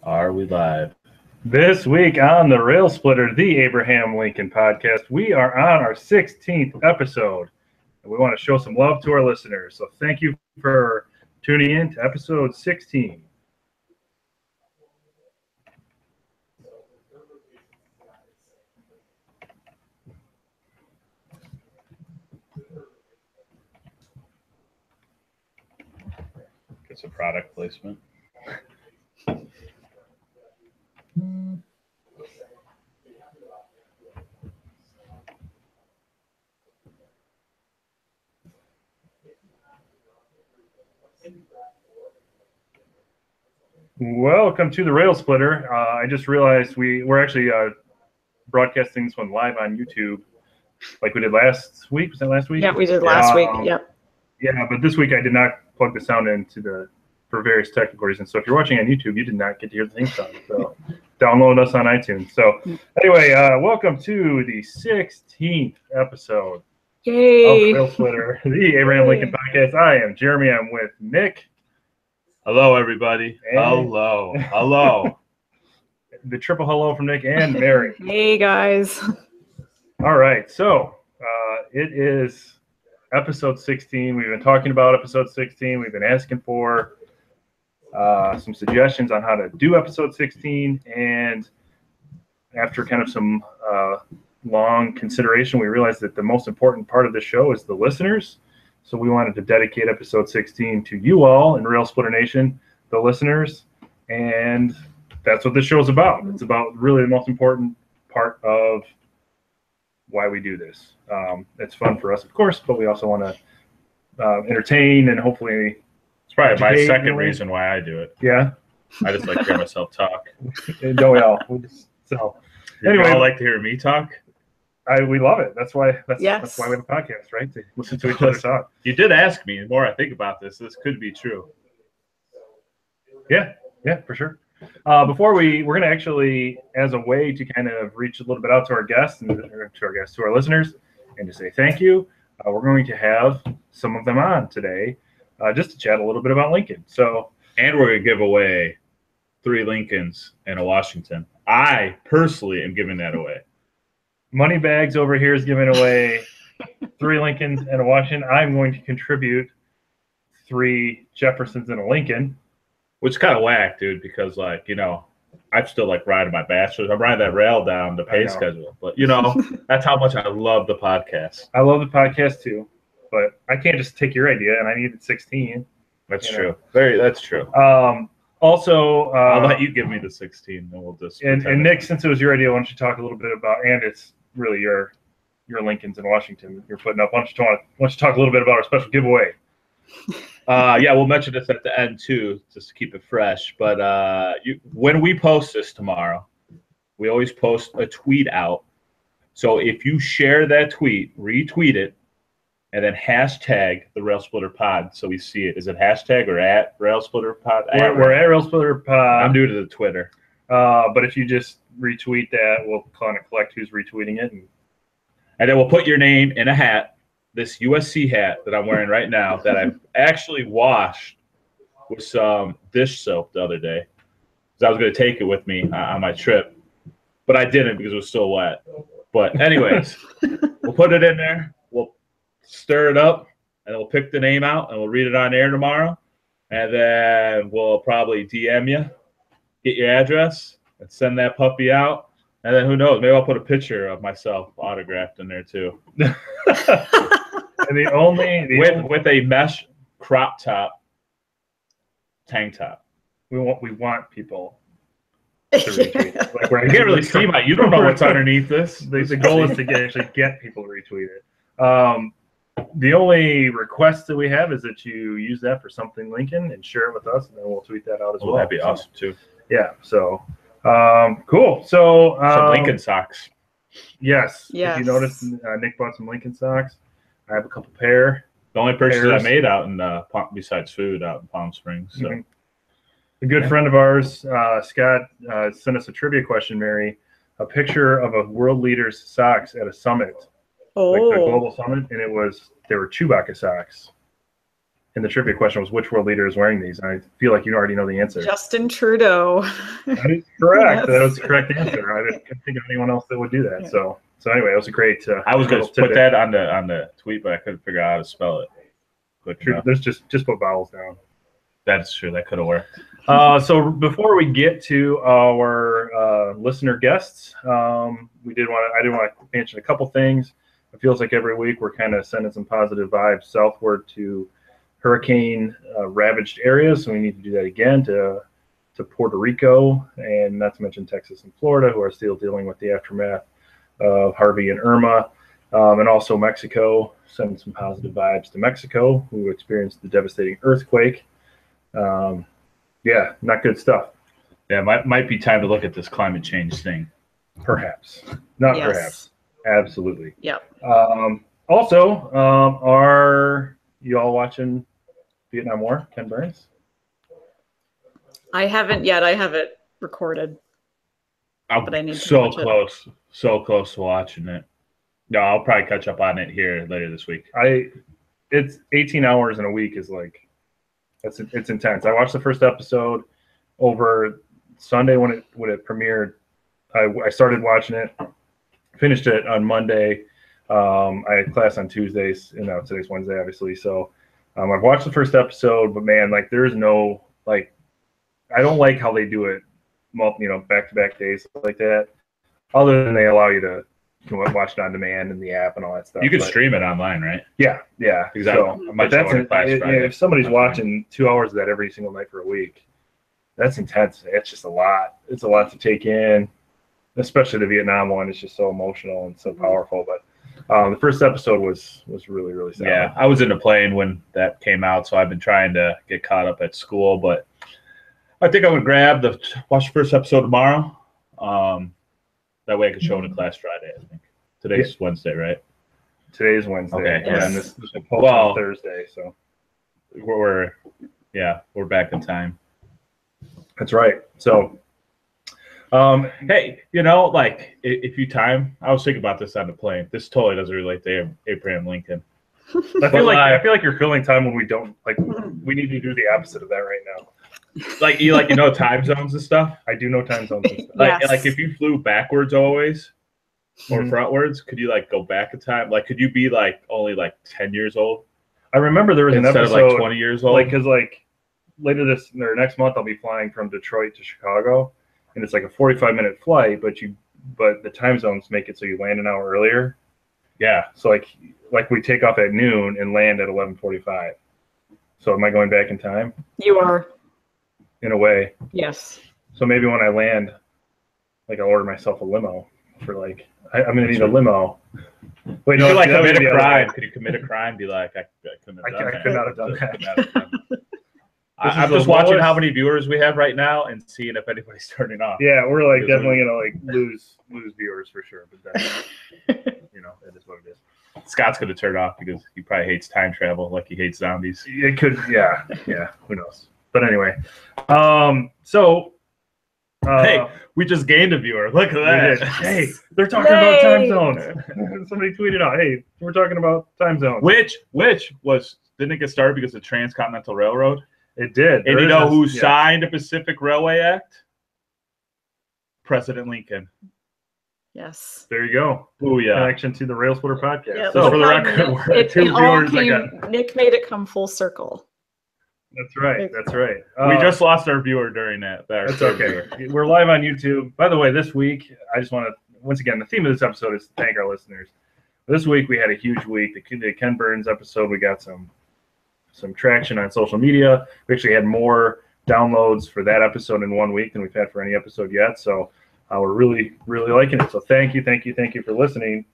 Are we live? This week on the Rail Splitter, the Abraham Lincoln podcast, we are on our 16th episode, and we want to show some love to our listeners. So thank you for tuning in to episode 16. Get some product placement. Welcome to the Rail Splitter. I just realized we're actually broadcasting this one live on YouTube, like we did last week. Was that last week? Yeah, we did last week. Yep. Yeah, but this week I did not plug the sound into for various technical reasons. So if you're watching on YouTube, you did not get to hear the theme song. So download us on iTunes. So anyway, welcome to the 16th episode Yay. of Rail Splitter, the Abraham Lincoln podcast. I am Jeremy. I'm with Nick. Hello, everybody. Hello. The triple hello from Nick and Mary. Hey, guys. All right. So it is episode 16. We've been talking about episode 16. We've been asking for some suggestions on how to do episode 16. And after kind of some long consideration, we realized that the most important part of the show is the listeners. So we wanted to dedicate episode 16 to you all in Rail Splitter Nation, the listeners. And that's what this show is about. It's about really the most important part of why we do this. It's fun for us, of course, but we also want to entertain and hopefully. It's probably my second reason why I do it. Yeah. I just like to hear myself talk. Don't we all? So anyway, I like to hear me talk. We love it. That's why we have a podcast, right? To listen to each other talk. You did ask me. The more I think about this could be true. Yeah, for sure. Before we're going to actually, as a way to kind of reach a little bit out to our guests and to our listeners, and to say thank you, we're going to have some of them on today, just to chat a little bit about Lincoln. And we're going to give away 3 Lincolns and a Washington. I personally am giving that away. Moneybags over here is giving away 3 Lincolns and a Washington. I'm going to contribute 3 Jeffersons and a Lincoln. Which is kind of whack, dude, because, I'm still, riding my bachelor's. I'm riding that rail down the pay schedule. But, that's how much I love the podcast. I love the podcast, too. But I can't just take your idea, and I needed 16. That's true. That's true. Also, I'll let you give me the 16, and we'll just. And Nick, since it was your idea, why don't you talk a little bit about, and it's really your Lincolns in Washington you're putting up. Why don't you talk a little bit about our special giveaway? We'll mention this at the end too, just to keep it fresh. But when we post this tomorrow, we always post a tweet out. So if you share that tweet, retweet it, and then hashtag the Rail Splitter Pod, so we see it. Is it hashtag or at Rail Splitter Pod? We're at Rail Splitter Pod. I'm new to the Twitter. But if you just retweet that, we'll kind of collect who's retweeting it, and then we'll put your name in a hat. This USC hat that I'm wearing right now that I've actually washed with some dish soap the other day, because I was going to take it with me on my trip, but I didn't because it was still wet. But anyways, we'll put it in there. We'll stir it up, and then we'll pick the name out, and we'll read it on air tomorrow. And then we'll probably DM you, get your address, and send that puppy out. And then who knows? Maybe I'll put a picture of myself autographed in there too. And with a mesh crop top tank top. We want people to retweet it. I can't really see you don't know what's underneath this. The goal is to actually get people to retweet it. The only request that we have is that you use that for something Lincoln and share it with us, and then we'll tweet that out as well. That'd be awesome too. Yeah. So cool. So some Lincoln socks. Yes. If you noticed, Nick bought some Lincoln socks. I have a couple pair. The only purchase I made out in besides food out in Palm Springs. So. Mm-hmm. A good friend of ours, Scott, sent us a trivia question, Mary. A picture of a world leader's socks at a summit, like the global summit, and they were Chewbacca socks. And the trivia question was, which world leader is wearing these? And I feel like you already know the answer. Justin Trudeau. That is correct. Yes. That was the correct answer. I didn't think of anyone else that would do that. Yeah. So anyway, it was a great. I was going little to put tidbit. that on the tweet, but I couldn't figure out how to spell it. But There's just put vowels down. that's true. That could have worked. So before we get to our listener guests, I did want to mention a couple things. It feels like every week we're kind of sending some positive vibes southward to hurricane ravaged areas. So we need to do that again to Puerto Rico, and not to mention Texas and Florida, who are still dealing with the aftermath of Harvey and Irma, and also Mexico. Sending some positive vibes to Mexico, who experienced the devastating earthquake. Yeah, not good stuff. Yeah, might be time to look at this climate change thing. Perhaps. Not Yes. perhaps. Absolutely. Yep. Also, are you all watching Vietnam War, Ken Burns? I haven't yet. I have it recorded. I'm But I need to so watch it. close to watching it. No, I'll probably catch up on it here later this week. It's 18 hours in a week is like, it's intense. I watched the first episode over Sunday when it premiered. I started watching it, finished it on Monday. I had class on Tuesdays, today's Wednesday, obviously. So I've watched the first episode, but man, like there's no, like, I don't like how they do it, back-to-back days like that, other than they allow you to watch it on demand in the app and all that stuff. You can But stream it online, right? yeah. Exactly. So, I but might show that's up in class Friday. if somebody's watching 2 hours of that every single night for a week, that's intense. It's just a lot. It's a lot to take in, especially the Vietnam one. It's just so emotional and so powerful. But the first episode was really, really sad. Yeah, I was in a plane when that came out, so I've been trying to get caught up at school. But I think I'm gonna watch the first episode tomorrow. That way I can show it in class Friday. I think today's Wednesday, right? Today's Wednesday. Okay, Yeah, yes. and this will post on Thursday. So We're back in time. that's right. So Hey, if you time, I was thinking about this on the plane. This totally doesn't relate to Abraham Lincoln. I feel like you're filling time when we don't like. We need to do the opposite of that right now. Like you know time zones and stuff. I do know time zones and stuff. Yes. Like if you flew backwards always or Mhm. frontwards, could you like go back in time? Like could you be like only like 10 years old I remember there was an instead episode of like 20 years old? because later next month I'll be flying from Detroit to Chicago, and it's like a 45-minute flight, but the time zones make it so you land an hour earlier. Yeah. So like we take off at noon and land at 11:45. So am I going back in time? You are. In a way. Yes. So maybe when I land, like I'll order myself a limo for like I'm gonna need a limo. Wait, You no, could like that would commit be a the other crime. way. Could you commit a crime? Be like, I couldn't have done I that. could not have done that. I'm is just the watching lowest- how many viewers we have right now and seeing if anybody's turning off. Yeah, we're like Because definitely gonna like lose viewers for sure. But that's that is what it is. Scott's going to turn off because he probably hates time travel like he hates zombies. It could, yeah, who knows? But anyway, so Hey, we just gained a viewer. Look at we that. did. Hey, they're talking about time Yay! zones. Somebody tweeted out, "Hey, we're talking about time zones." Which didn't it get started because of the Transcontinental Railroad? It did. And There you is know who this- yeah. signed the Pacific Railway Act? President Lincoln. Yes. There you go. Oh yeah. Connection to the Rail Splitter podcast. Yeah, So for the look how record, Nick- we're it 2 all viewers. Nick made it come full circle. That's right. That's right. We just lost our viewer during that. That's okay. We're live on YouTube. By the way, this week, I just want to, once again, the theme of this episode is to thank our listeners. This week, we had a huge week. The Ken Burns episode, we got some traction on social media. We actually had more downloads for that episode in 1 week than we've had for any episode yet. So we're really, really liking it. So thank you for listening.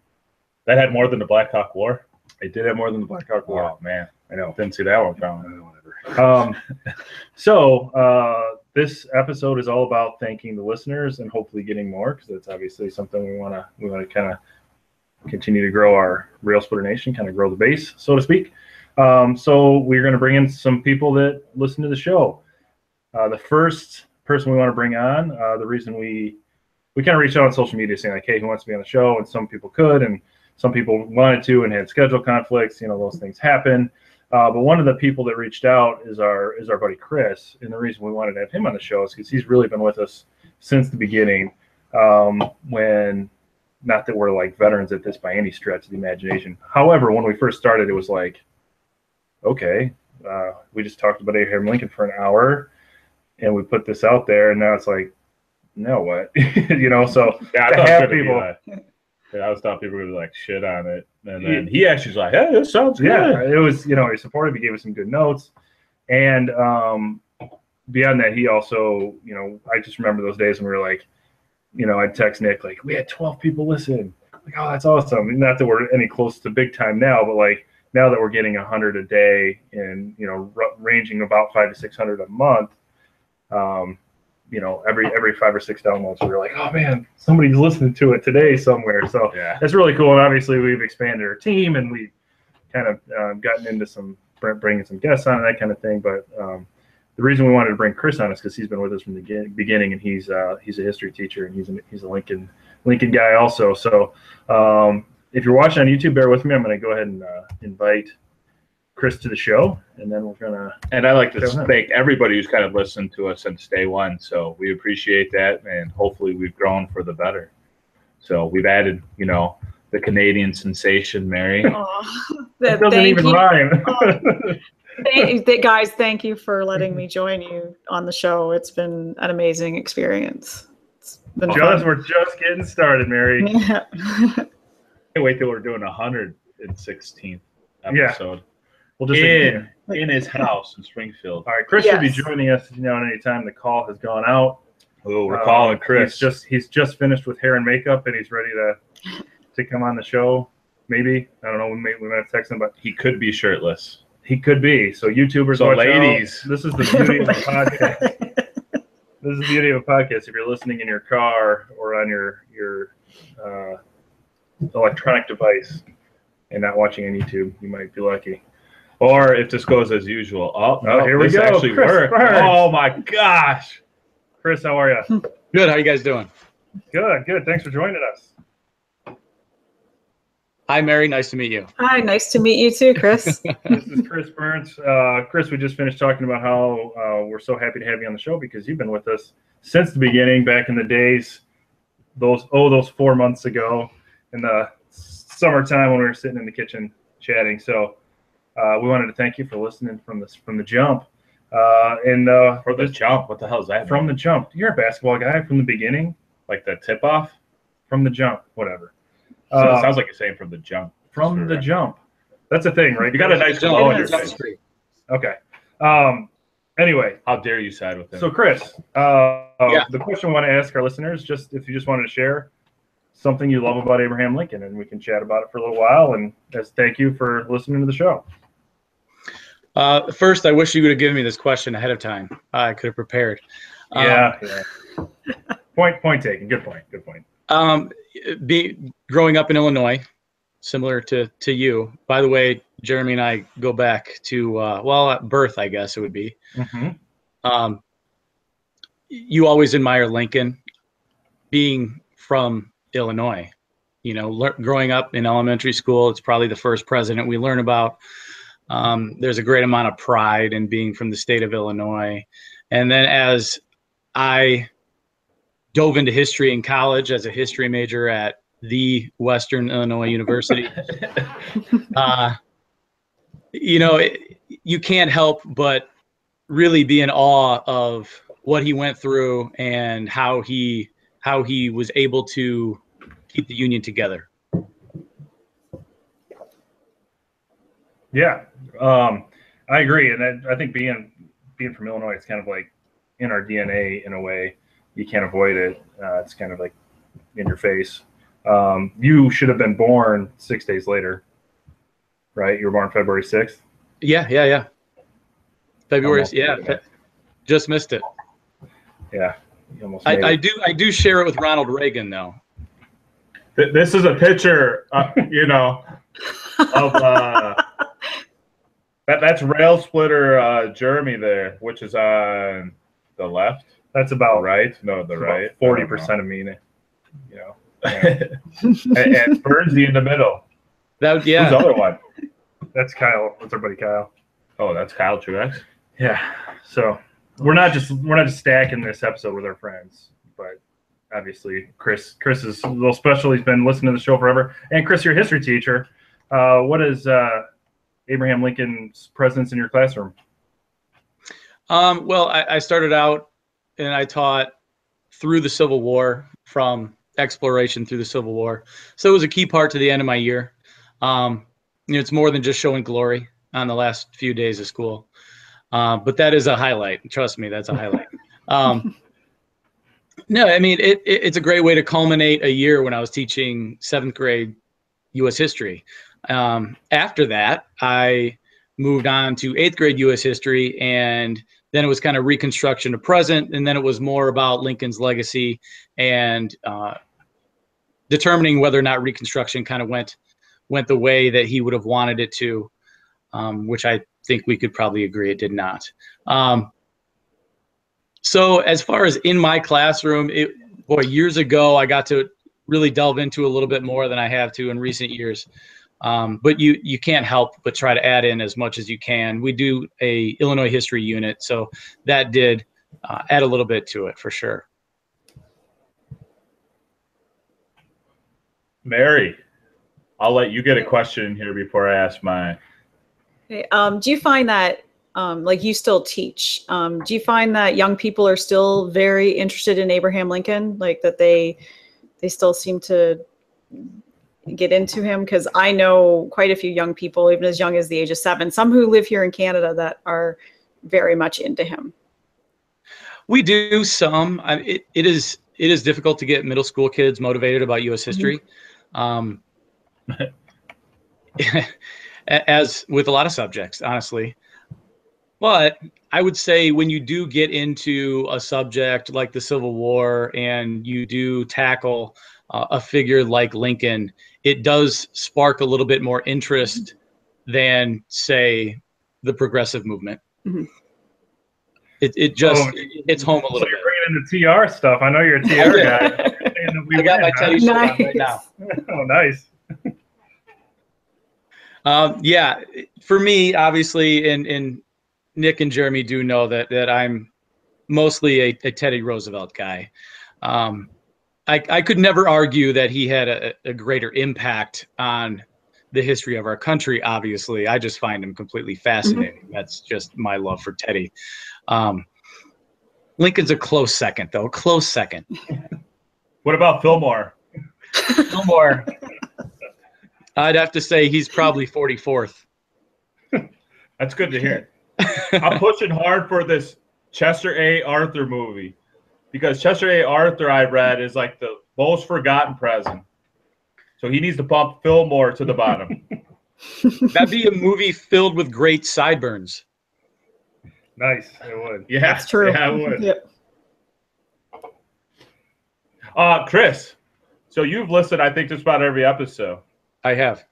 That had more than the Black Hawk War. It did have more than the Black Hawk War. Oh man, I know. didn't see that one coming. Whatever. This episode is all about thanking the listeners and hopefully getting more, because that's obviously something we want to kind of continue to grow our Rail Splitter Nation, kind of grow the base, so to speak. So we're going to bring in some people that listen to the show. The first person we want to bring on, the reason we kind of reached out on social media saying like, hey, who wants to be on the show? And some people could, and some people wanted to and had schedule conflicts. Those things happen. But one of the people that reached out is our buddy Chris, and the reason we wanted to have him on the show is because he's really been with us since the beginning. When, not that we're like veterans at this by any stretch of the imagination. However, when we first started, it was like, okay, we just talked about Abraham Lincoln for an hour, and we put this out there, and now it's like, now what? You know, so Yeah, to have people. I was thought people were gonna like shit on it, and then he actually was like, "Hey, this sounds good." Yeah, it was. You know, he supported. He gave us some good notes, and beyond that, he also, you know, I just remember those days when we were like, you know, I'd text Nick like, we had 12 people listen. Like, oh, that's awesome. Not that we're any close to big time now, but like now that we're getting 100 a day and, you know, ranging about 500 to 600 a month. You know, every 5 or 6 downloads, we were like, oh man, somebody's listening to it today somewhere. So Yeah. that's really cool. And obviously, we've expanded our team, and we've kind of gotten into some bringing some guests on and that kind of thing. But the reason we wanted to bring Chris on is because he's been with us from the beginning, and he's a history teacher, and he's a Lincoln guy also. So if you're watching on YouTube, bear with me. I'm going to go ahead and invite Chris to the show, and then we're gonna. And I like to thank everybody who's kind of listened to us since day one. So we appreciate that, and hopefully we've grown for the better. So we've added, you know, the Canadian sensation, Mary. That doesn't even rhyme. Guys, thank you for letting me join you on the show. It's been an amazing experience. It's been fun. We're just getting started, Mary. Yeah. Can't wait till we're doing 116th episode. Yeah. We'll just in his house in Springfield. All right, Chris will be joining us, you know, at any time the call has gone out. Oh, we're calling Chris. He's just finished with hair and makeup, and he's ready to come on the show. Maybe, I don't know. We might have texted him, but He could be shirtless. he could be. So YouTubers, So watch ladies. out. This is the beauty of a podcast. This is the beauty of a podcast. If you're listening in your car or on your electronic device and not watching on YouTube, you might be lucky. Or if this goes as usual. Oh, no, here we this go. actually Chris worked. Burns. Oh my gosh. Chris, how are you? Good. How you guys doing? Good. Thanks for joining us. Hi, Mary. Nice to meet you. Hi, nice to meet you too, Chris. This is Chris Burns. Chris, we just finished talking about how we're so happy to have you on the show because you've been with us since the beginning, back in the days, those 4 months ago in the summertime when we were sitting in the kitchen chatting. So we wanted to thank you for listening from the jump. For the jump. What the hell is that? From the jump. You're a basketball guy from the beginning. Like the tip off? From the jump, whatever. So it sounds like you're saying from the jump. From the jump. That's a thing, right? You got a nice glow on your Jump face. Street. Okay. Anyway, How dare you side with him? so Chris, Yeah. the question we want to ask our listeners, just if you just wanted to share something you love about Abraham Lincoln, and we can chat about it for a little while. And as thank you for listening to the show. First, I wish you would have given me this question ahead of time. I could have prepared. Yeah. Point taken. Good point. Growing up in Illinois, similar to you. By the way, Jeremy and I go back to at birth, I guess it would be. Mm-hmm. You always admire Lincoln, being from Illinois. You know, growing up in elementary school, it's probably the first president we learn about. There's a great amount of pride in being from the state of Illinois. And then as I dove into history in college as a history major at the Western Illinois University, you know, you can't help but really be in awe of what he went through and how he was able to keep the Union together. Yeah, I agree, and I think being from Illinois, it's kind of like in our DNA in a way. You can't avoid it. It's kind of like in your face. You should have been born 6 days later, right? You were born February 6th. Yeah. February, just missed it. Yeah, you almost made I it. do share it with Ronald Reagan though. This is a picture, you know, of that's rail splitter Jeremy there, which is on the left. That's about Right? No, the right. 40% of me, you know. and Burnsy in the middle. That Who's the other one? That's Kyle. That's our buddy Kyle. Oh, that's Kyle Truex. Yeah. So we're not just stacking this episode with our friends, but obviously Chris is a little special. He's been listening to the show forever. And Chris, you're a history teacher. What is Abraham Lincoln's presence in your classroom? Well, I started out and I taught through the Civil War, from exploration through the Civil War. So it was a key part to the end of my year. It's more than just showing glory on the last few days of school. But that is a highlight. Trust me, that's a highlight. No, I mean, it's a great way to culminate a year when I was teaching 7th grade U.S. history. After that, I moved on to 8th grade U.S. history, and then it was kind of reconstruction to present, and then it was more about Lincoln's legacy and determining whether or not reconstruction kind of went the way that he would have wanted it to, which I think we could probably agree it did not. So as far as in my classroom, years ago, I got to really delve into a little bit more than I have to in recent years. But you can't help but try to add in as much as you can. We do a Illinois history unit, so that did add a little bit to it for sure. Mary, I'll let you get a question in here before I ask mine. Okay. Do you find that, like you still teach, do you find that young people are still very interested in Abraham Lincoln, like that they still seem to get into him? Because I know quite a few young people, even as young as the age of 7, some who live here in Canada, that are very much into him. We do some. It is difficult to get middle school kids motivated about U.S. history. As with a lot of subjects, honestly. But I would say when you do get into a subject like the Civil War and you do tackle a figure like Lincoln, it does spark a little bit more interest than, say, the progressive movement. Mm-hmm. It just hits home a little bit. So you're bringing in the TR stuff. I know you're a TR guy. I got my Teddy shirt on right now. Oh, nice. Yeah, for me, obviously, and Nick and Jeremy do know that I'm mostly a Teddy Roosevelt guy. I could never argue that he had a greater impact on the history of our country, obviously. I just find him completely fascinating. Mm-hmm. That's just my love for Teddy. Lincoln's a close second, though. Close second. What about Fillmore? Fillmore. I'd have to say he's probably 44th. That's good to hear. I'm pushing hard for this Chester A. Arthur movie because Chester A. Arthur, I read, is like the most forgotten president. So he needs to bump Fillmore to the bottom. That'd be a movie filled with great sideburns. Nice. It would. Yeah, that's true. Yeah, it would. Yep. Chris, so you've listened, I think, just about every episode. I have.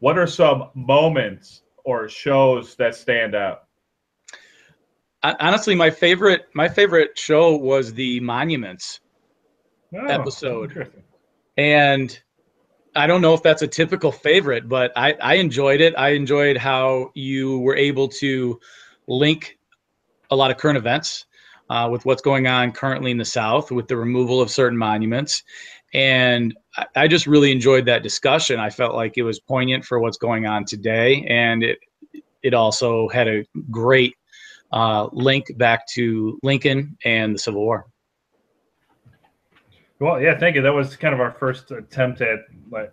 What are some moments or shows that stand out? Honestly, my favorite show was the Monuments episode. And I don't know if that's a typical favorite, but I enjoyed it. I enjoyed how you were able to link a lot of current events with what's going on currently in the South with the removal of certain monuments. And I just really enjoyed that discussion. I felt like it was poignant for what's going on today. And it also had a great link back to Lincoln and the Civil War. Well, yeah, thank you. That was kind of our first attempt at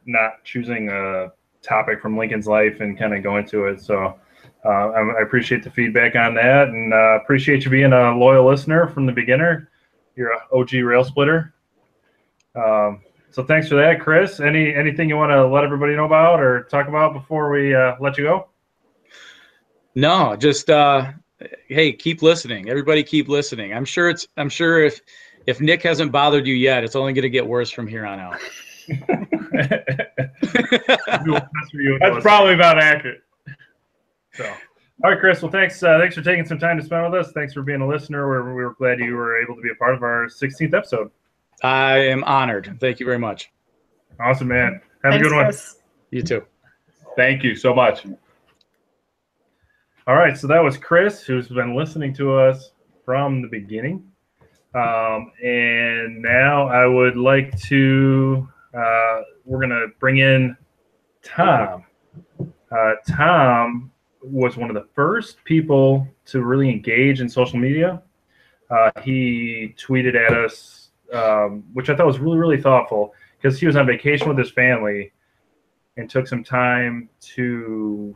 not choosing a topic from Lincoln's life and kind of going to it. So I appreciate the feedback on that, and appreciate you being a loyal listener from the beginner. You're an OG rail splitter. So thanks for that, Chris. Anything you want to let everybody know about or talk about before we let you go? No, just hey, keep listening. Everybody keep listening. I'm sure if Nick hasn't bothered you yet, it's only going to get worse from here on out. That's probably about accurate. So, all right, Chris. Well, thanks for taking some time to spend with us. Thanks for being a listener. We were glad you were able to be a part of our 16th episode. I am honored. Thank you very much. Awesome, man. Have a good one. Chris. You too. Thank you so much. All right, so that was Chris, who's been listening to us from the beginning. And now I would like to, we're going to bring in Tom. Tom was one of the first people to really engage in social media. He tweeted at us, which I thought was really, really thoughtful, because he was on vacation with his family and took some time to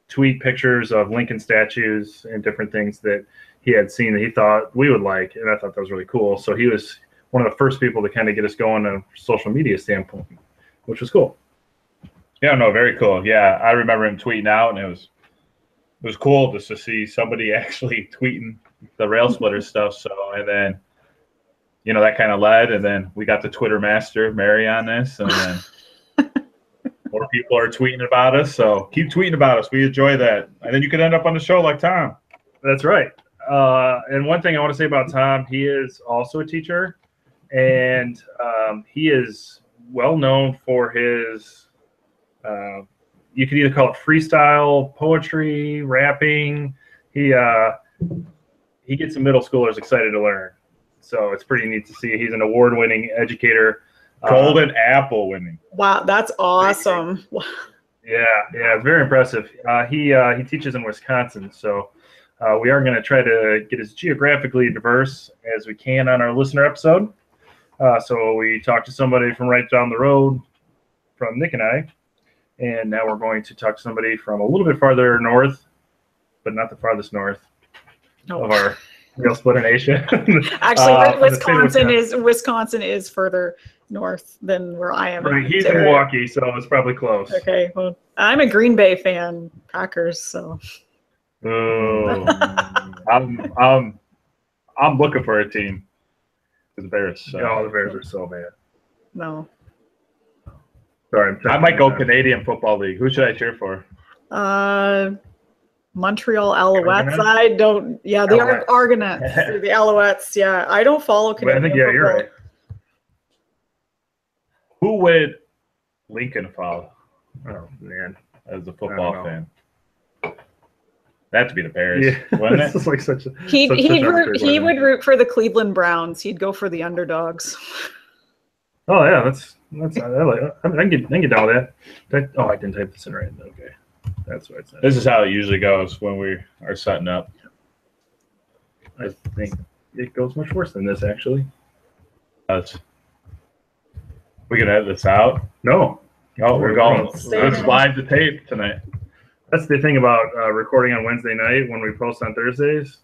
tweet pictures of Lincoln statues and different things that he had seen that he thought we would like. And I thought that was really cool. So he was one of the first people to kind of get us going on a social media standpoint, which was cool. Yeah, no, very cool. Yeah, I remember him tweeting out, and it was cool just to see somebody actually tweeting the Rail Splitter stuff. So, and then, you know, that kind of led, and then we got the Twitter master, Mary, on this, and then more people are tweeting about us. So keep tweeting about us. We enjoy that. And then you could end up on the show like Tom. That's right. And one thing I want to say about Tom, he is also a teacher, and he is well known for his, you could either call it freestyle poetry, rapping. He gets the middle schoolers excited to learn. So it's pretty neat to see. He's an award-winning educator. Golden Apple winning. Wow, that's awesome. Yeah, it's very impressive. He teaches in Wisconsin, so we are going to try to get as geographically diverse as we can on our listener episode. So we talked to somebody from right down the road from Nick and I, and now we're going to talk to somebody from a little bit farther north, but not the farthest north of our Rail Splitter Nation. Actually, Wisconsin is further north than where I am. Right, he's in Milwaukee, so it's probably close. Okay, well, I'm a Green Bay fan, Packers, so. Oh, I'm looking for a team. The Bears. Oh, the Bears are so bad. No. Sorry, I might go Canadian Football League. Who should I cheer for? Montreal Alouettes. Argonauts? I don't. Yeah, the Argonauts. The Alouettes. Yeah, I don't follow Canadian I think football. you're right. Who would Lincoln follow Oh man, as a I football don't fan? That'd be the Bears, yeah, wouldn't this it? is like such a. He such would root for the Cleveland Browns. He'd go for the underdogs. Oh yeah, that's I can get down with that. I didn't type this in right. Okay, that's what it said. This is how it usually goes when we are setting up. I think it goes much worse than this actually. We can edit this out. No, Oh, we're going. Stay It's in. live to tape tonight. that's the thing about recording on Wednesday night when we post on Thursdays.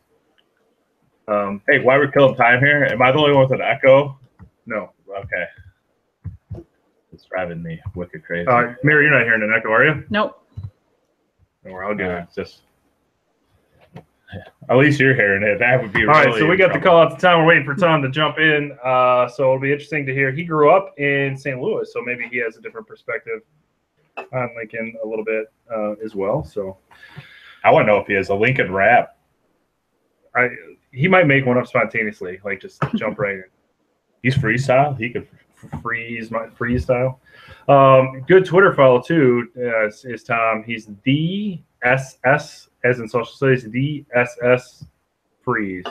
Hey, why we're killing time here? Am I the only one with an echo? No, Okay. It's driving me wicked crazy. Mary, you're not hearing an echo, are you? Nope. No, I'll do it. It's just. At least you're hearing it. That would be All right, really so we got the trouble. call out to Tom. We're waiting for Tom to jump in. So it'll be interesting to hear. He grew up in St. Louis, so maybe he has a different perspective on Lincoln a little bit as well. So I want to know if he has a Lincoln rap. he might make one up spontaneously, like just jump right in. He's freestyle. He could. Freestyle. Good Twitter follow too is Tom. He's the SS as in social studies. DSS Freeze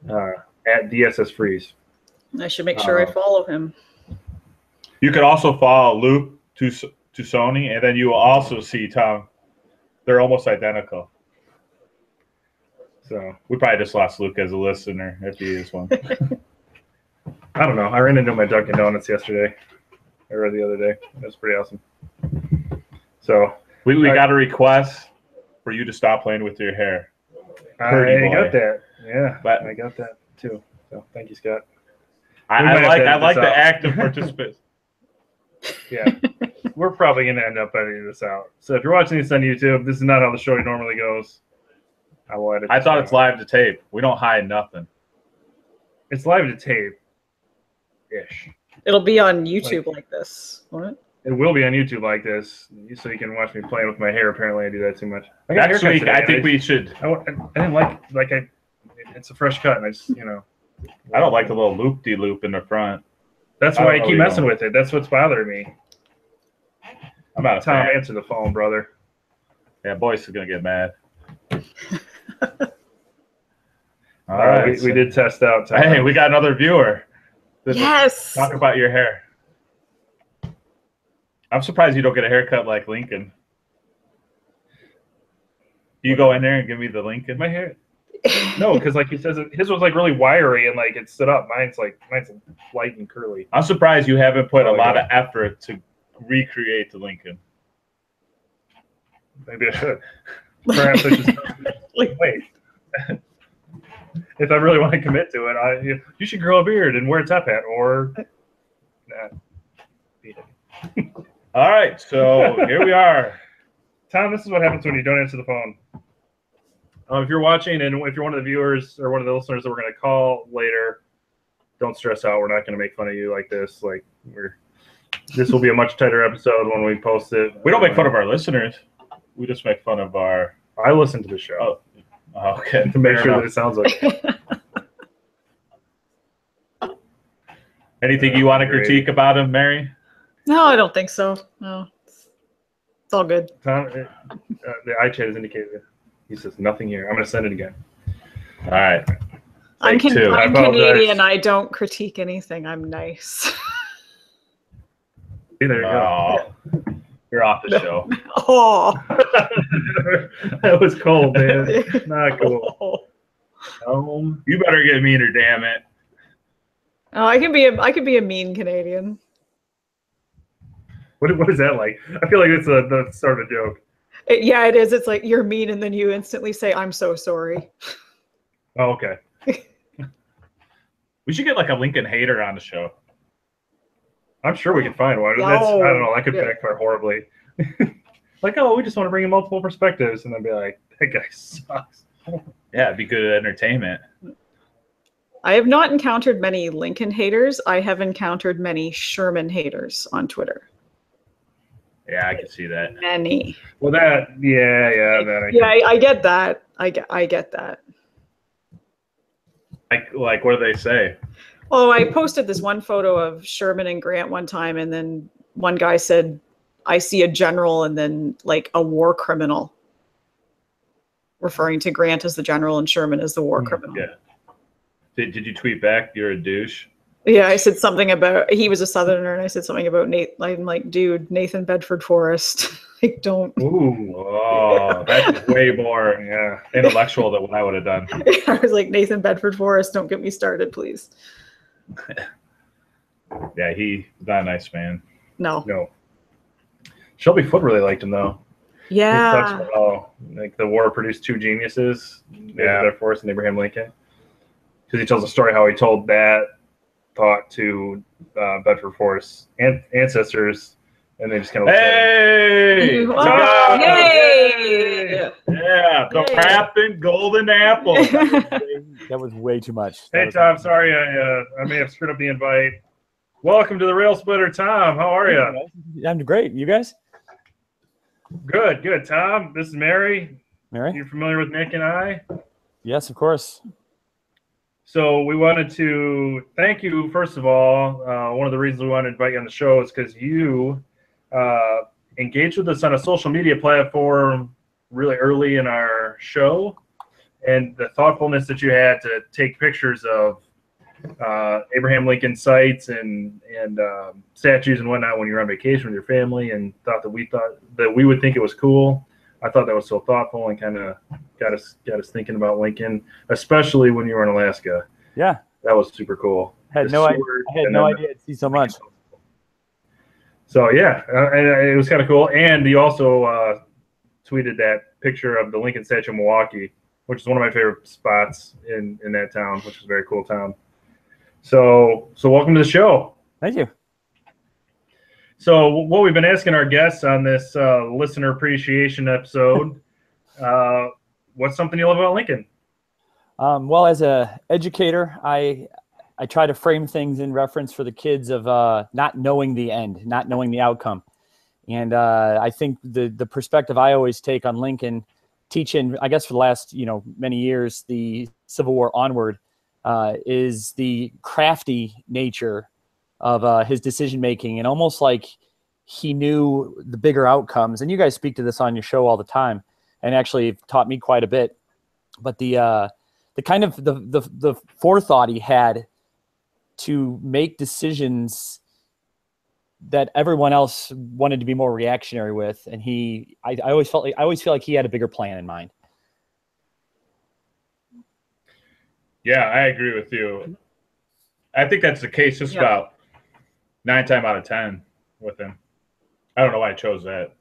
at DSS Freeze. I should make sure I follow him. You could also follow Luke to Sony, and then you will also see Tom. They're almost identical. So we probably just lost Luke as a listener if he is one. I don't know. I ran into my Dunkin' Donuts yesterday or the other day. It was pretty awesome. So We got a request for you to stop playing with your hair. Purdy I boy. got that. Yeah, But- I got that too. So thank you, Scott. I might have to like edit the this out. active participants. Yeah, we're probably going to end up editing this out. So if you're watching this on YouTube, this is not how the show normally goes. I will edit. I this thought out. it's live to tape. We don't hide nothing. It's live to tape. Ish. It'll be on YouTube like this. What? It will be on YouTube like this, so you can watch me playing with my hair. Apparently, I do that too much. I got a Next haircut week, today, I think we should. I didn't like it's a fresh cut, and I just I don't like the little loop-de-loop in the front. That's I why don't I keep know messing either. with it. That's what's bothering me. I'm out of Tom, fan. answer the phone, brother. Yeah, Boyce is gonna get mad. All right. We did test out. Tom. Hey, we got another viewer. Yes. Talk about your hair. I'm surprised you don't get a haircut like Lincoln. You go in there and give me the Lincoln. My hair. No, because like he says, his was like really wiry and like it stood up. Mine's light and curly. I'm surprised you haven't put a Oh, lot yeah. of effort to recreate the Lincoln. Maybe I should. Perhaps I should. Wait. If I really want to commit to it, you should grow a beard and wear a top hat or. Nah. All right, so here we are. Tom, this is what happens when you don't answer the phone. If you're watching and if you're one of the viewers or one of the listeners that we're going to call later, don't stress out. We're not going to make fun of you like this. This will be a much tighter episode when we post it. We don't make fun of our listeners. We just make fun of our. I listen to the show Okay. to make Fair sure enough. that it sounds like. Anything you want to Great. critique about him, Mary? No, I don't think so. No, it's all good. Tom, the iChat has indicated. He says nothing here. I'm going to send it again. All right. I'm, Take two. I I'm apologize. Canadian. I don't critique anything. I'm nice. See, there you go. Oh, you're off the show. Oh. That was cold, man. Not cool. You better get meaner, damn it. Oh, I could be a mean Canadian. What is that like? I feel like it's the start of a joke. Yeah, it is. It's like you're mean, and then you instantly say, "I'm so sorry." Oh, okay. We should get like a Lincoln hater on the show. I'm sure we can find one. No. I don't know. That could Yeah. backfire horribly. Like, oh, we just want to bring in multiple perspectives, and then be like, that guy sucks. Yeah, it'd be good entertainment. I have not encountered many Lincoln haters. I have encountered many Sherman haters on Twitter. Yeah, I can see that. Many. Well, that, that I get that. I get that. Like, what do they say? Oh, I posted this one photo of Sherman and Grant one time, and then one guy said, "I see a general," and then like a war criminal, referring to Grant as the general and Sherman as the war criminal. Yeah. Did you tweet back? You're a douche. Yeah, I said something about he was a Southerner, and I said something about Nate. I'm like, dude, Nathan Bedford Forrest. Like, don't. Ooh. Oh, that's way more intellectual than what I would have done. I was like, Nathan Bedford Forrest, don't get me started, please. Yeah, he's not a nice man. No. Shelby Foote really liked him, though. He talks Yeah. about how, like, the war produced two geniuses, Nathan Bedford Forrest and Abraham Lincoln. Because he tells a story how he told that thought to Bedford Forrest's ancestors, and they just kind of looked at him. Hey! Oh, yay! Yeah, the Yay. rapping golden apple. That was way too much. Hey, Tom, sorry I may have screwed up the invite. Welcome to the Rail Splitter, Tom. How are you? I'm great. You guys? Good. Tom, this is Mary. Mary? You're familiar with Nick and I? Yes, of course. So we wanted to thank you, first of all. One of the reasons we wanted to invite you on the show is because you engaged with us on a social media platform really early in our show, and the thoughtfulness that you had to take pictures of Abraham Lincoln sites and statues and whatnot when you were on vacation with your family, and thought that we would think it was cool. I thought that was so thoughtful and kind of got us thinking about Lincoln, especially when you were in Alaska. Yeah. That was super cool. I had The no Seward idea I'd see so much. So yeah, and it was kind of cool. And you also tweeted that picture of the Lincoln statue in Milwaukee, which is one of my favorite spots in that town, which is a very cool town. So welcome to the show. Thank you. So what we've been asking our guests on this listener appreciation episode, what's something you love about Lincoln? Well, as a educator, I try to frame things in reference for the kids of not knowing the end, not knowing the outcome. And I think the perspective I always take on Lincoln, teaching, I guess for the last many years, the Civil War onward, is the crafty nature of his decision making, and almost like he knew the bigger outcomes. And you guys speak to this on your show all the time. and actually taught me quite a bit. But the kind of the forethought he had to make decisions that everyone else wanted to be more reactionary with, and I always feel like he had a bigger plan in mind. Yeah, I agree with you. I think that's the case just about 9 times out of 10 with him. I don't know why I chose that.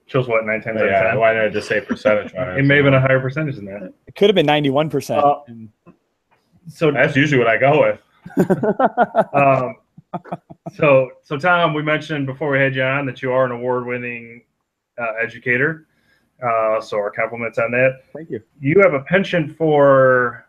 Chose what, 9 times out of 10? Why did I just say percentage? It may have been a higher percentage than that. It could have been 91%. So that's usually what I go with. So Tom, we mentioned before we had you on that you are an award-winning educator. So our compliments on that. Thank you. You have a penchant for,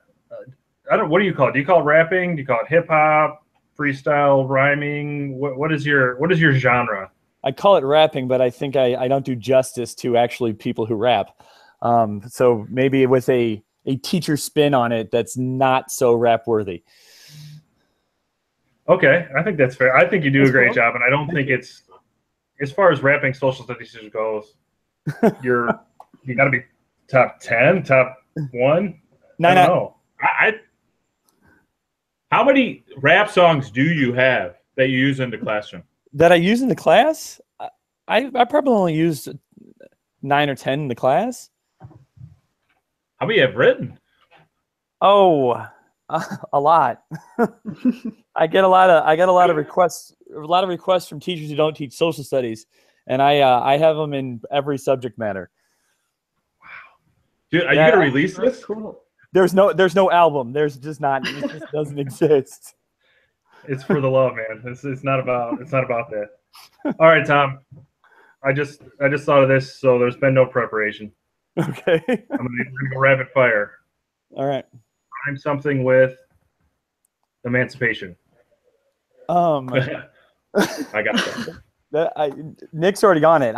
what do you call it? Do you call it rapping? Do you call it hip hop, freestyle, rhyming? What is your genre? I call it rapping, but I think I don't do justice to actually people who rap. So maybe with a teacher spin on it that's not so rap worthy. Okay, I think that's fair. I think you do a great job, and I don't think it's, as far as rapping social studies goes, you got to be top 10, top 1. I don't know. How many rap songs do you have that you use in the classroom? That I use in the class? I probably only used 9 or 10 in the class. How many have written? Oh, a lot. I get a lot of requests from teachers who don't teach social studies, and I have them in every subject matter. Wow, dude, are you gonna release this? Cool. There's no album. There's just not. It just doesn't exist. It's for the love, man. It's not about that. All right, Tom. I just thought of this, so there's been no preparation. Okay. I'm gonna go rapid fire. All right. Rhyme something with emancipation. I got that. Nick's already on it.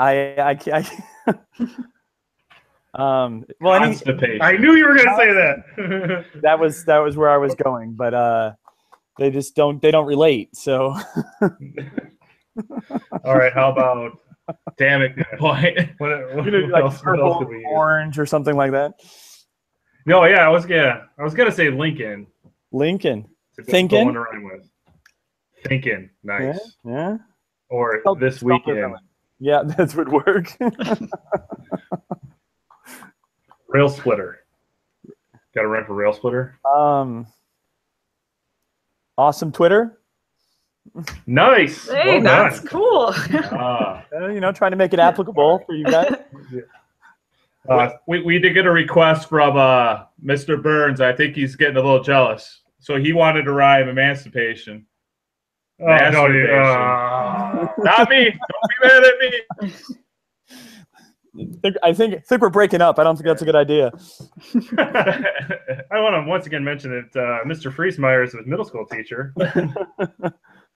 Well, Constipation. I knew you were gonna say that. that was where I was going, but they just don't relate. So. All right. How about? Damn it! Good point. What Like else purple, could we use? orange, or something like that. No, yeah, I was gonna say Lincoln. Lincoln. To Thinking. go on to rhyme with. Thinking. Nice. Yeah. Or Spelled this weekend. Yeah, that would work. Rail splitter. Got to run for rail splitter. Awesome Twitter. Nice. Hey, Well that's done. cool. Trying to make it applicable for you guys. We did get a request from Mr. Burns. I think he's getting a little jealous. So he wanted to rhyme emancipation. Oh, no, dude. Not me. Don't be mad at me. I think we're breaking up. I don't think that's a good idea. I want to once again mention that Mr. Friesmeier is a middle school teacher.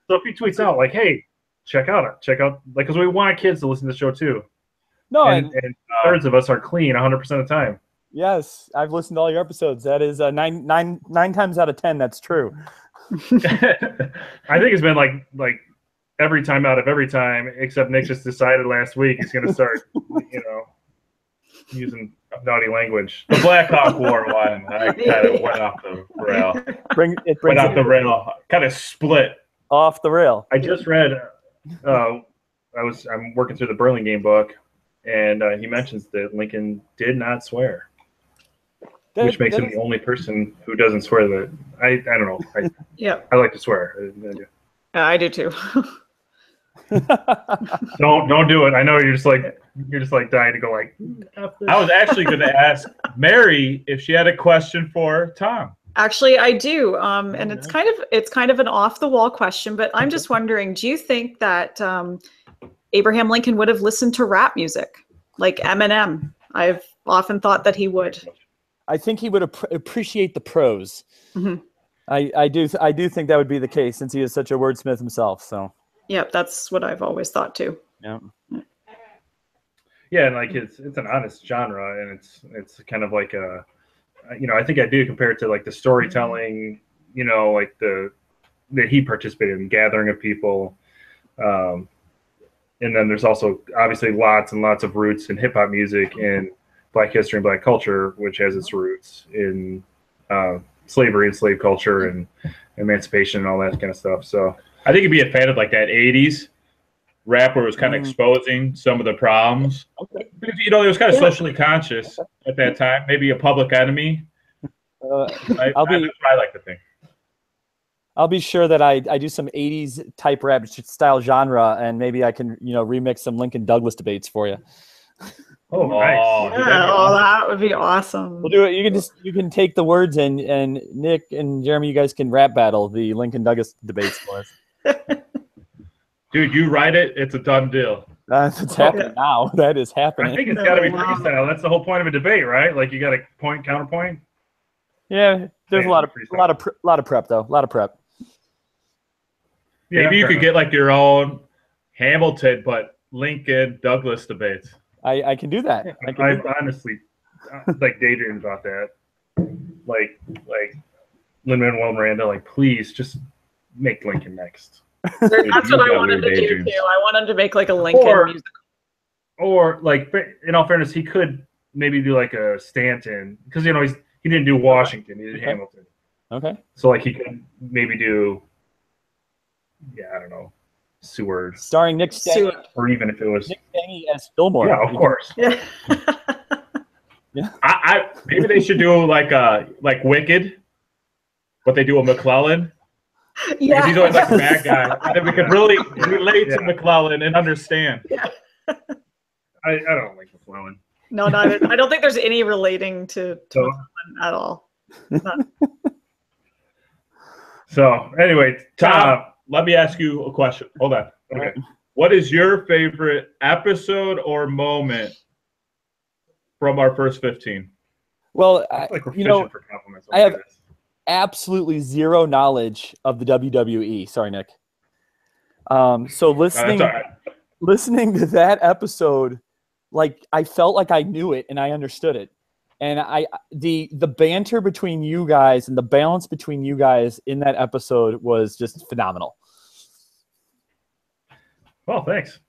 So if he tweets out like, "Hey, check out," like, because we want kids to listen to the show too. No, and thirds of us are clean 100% of the time. Yes, I've listened to all your episodes. That is nine times out of 10. That's true. I think it's been like every time out of every time, except Nick just decided last week he's going to start, using naughty language. The Black Hawk War one, I kind of went off the rail. Went off the rail, kind of split. Off the rail. I just read. I'm working through the Burlingame book, and he mentions that Lincoln did not swear, which makes him the only person who doesn't swear. That I don't know. I like to swear. I do too. Don't do it. I know you're just like dying to go like. I was actually going to ask Mary if she had a question for Tom. Actually, I do, and it's kind of an off the wall question, but I'm just wondering: do you think that Abraham Lincoln would have listened to rap music like Eminem? I've often thought that he would. I think he would appreciate the prose. Mm-hmm. I do think that would be the case since he is such a wordsmith himself. So. Yep, that's what I've always thought too. Yeah. Yeah, and like it's an honest genre, and it's kind of like a, I think I do compare it to like the storytelling, like that he participated in, gathering of people. and then there's also obviously lots and lots of roots in hip hop music and Black history and Black culture, which has its roots in slavery and slave culture and emancipation and all that kind of stuff. So I think you'd be a fan of like that 80s rap where it was kind of exposing some of the problems. Okay. Because, you know, it was kind of socially conscious at that time. Maybe a Public Enemy. I like to think. I'll be sure that I do some 80s type rap style genre, and maybe I can, you know, remix some Lincoln Douglas debates for you. Oh, nice. dude, that'd be Yeah, oh, awesome. that would be awesome. We'll do it. You can take the words and Nick and Jeremy, you guys can rap battle the Lincoln Douglas debates for us. Dude, you write it, it's a done deal. It's happening now. That is I happening. think it's got to be Wow. freestyle. That's the whole point of a debate, right? Like you got to point, counterpoint. Yeah, there's a lot of prep though. A lot of prep. Maybe you fair could get like your own Hamilton, but Lincoln Douglas debates. I can do that. I can do I've that. honestly like daydreamed about that. Like Lin-Manuel Miranda, like please just make Lincoln next. That's what I got wanted to weird do daydreams. too. I wanted to make like a Lincoln Or- musical. Or like in all fairness, he could maybe do like a Stanton because you know he didn't do Washington, he did Okay. Hamilton. Okay. So like he could maybe do I don't know, Seward, Starring Nick Stanley, Seward. or even if it was as Fillmore. yeah, of course. Yeah. I maybe they should do like Wicked, but they do a McClellan. Because he's always like the bad guy. And then we could really relate to Yeah. McClellan and understand. I don't like McClellan. No, I don't think there's any relating to So McClellan at all. so anyway, Tom, let me ask you a question. Hold on. Okay. What is your favorite episode or moment from our first 15? Well, I feel like we're you fishing know, for compliments. I have absolutely zero knowledge of the WWE. Sorry, Nick. So That's all right. listening to that episode, like I felt like I knew it and I understood it. And the banter between you guys and the balance between you guys in that episode was just phenomenal. Well, thanks.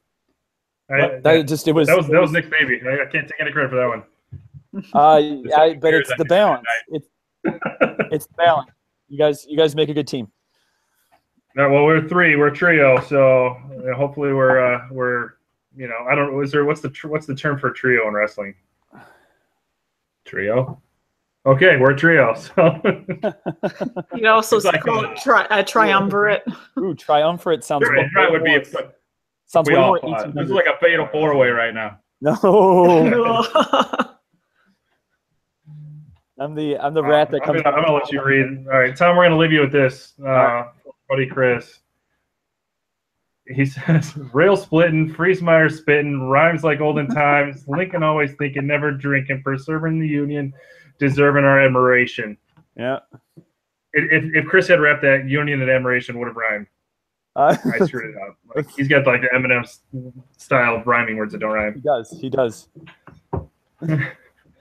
It was that was Nick's baby. I can't take any credit for that one. but it's the balance. It's the balance. You guys make a good team. No, well, we're a trio. So hopefully we're you know I don't what's the term for trio in wrestling? Trio. Okay, we're a trio. So You also It's like call it a triumvirate. Ooh, triumvirate sounds. Right, would be sounds we way all more fought. 1800. This is like a fatal four-way right now. No, I'm the rat that comes. I'm gonna let you read. All right, Tom, we're gonna leave you with this. Buddy Chris. He says, rail splitting, Friesmeyer spitting, rhymes like olden times, Lincoln always thinking, never drinking, preserving the Union, deserving our admiration. Yeah. If Chris had rapped that, Union and admiration would have rhymed. I screwed it up. Like, he's got like the Eminem style of rhyming words that don't rhyme. He does.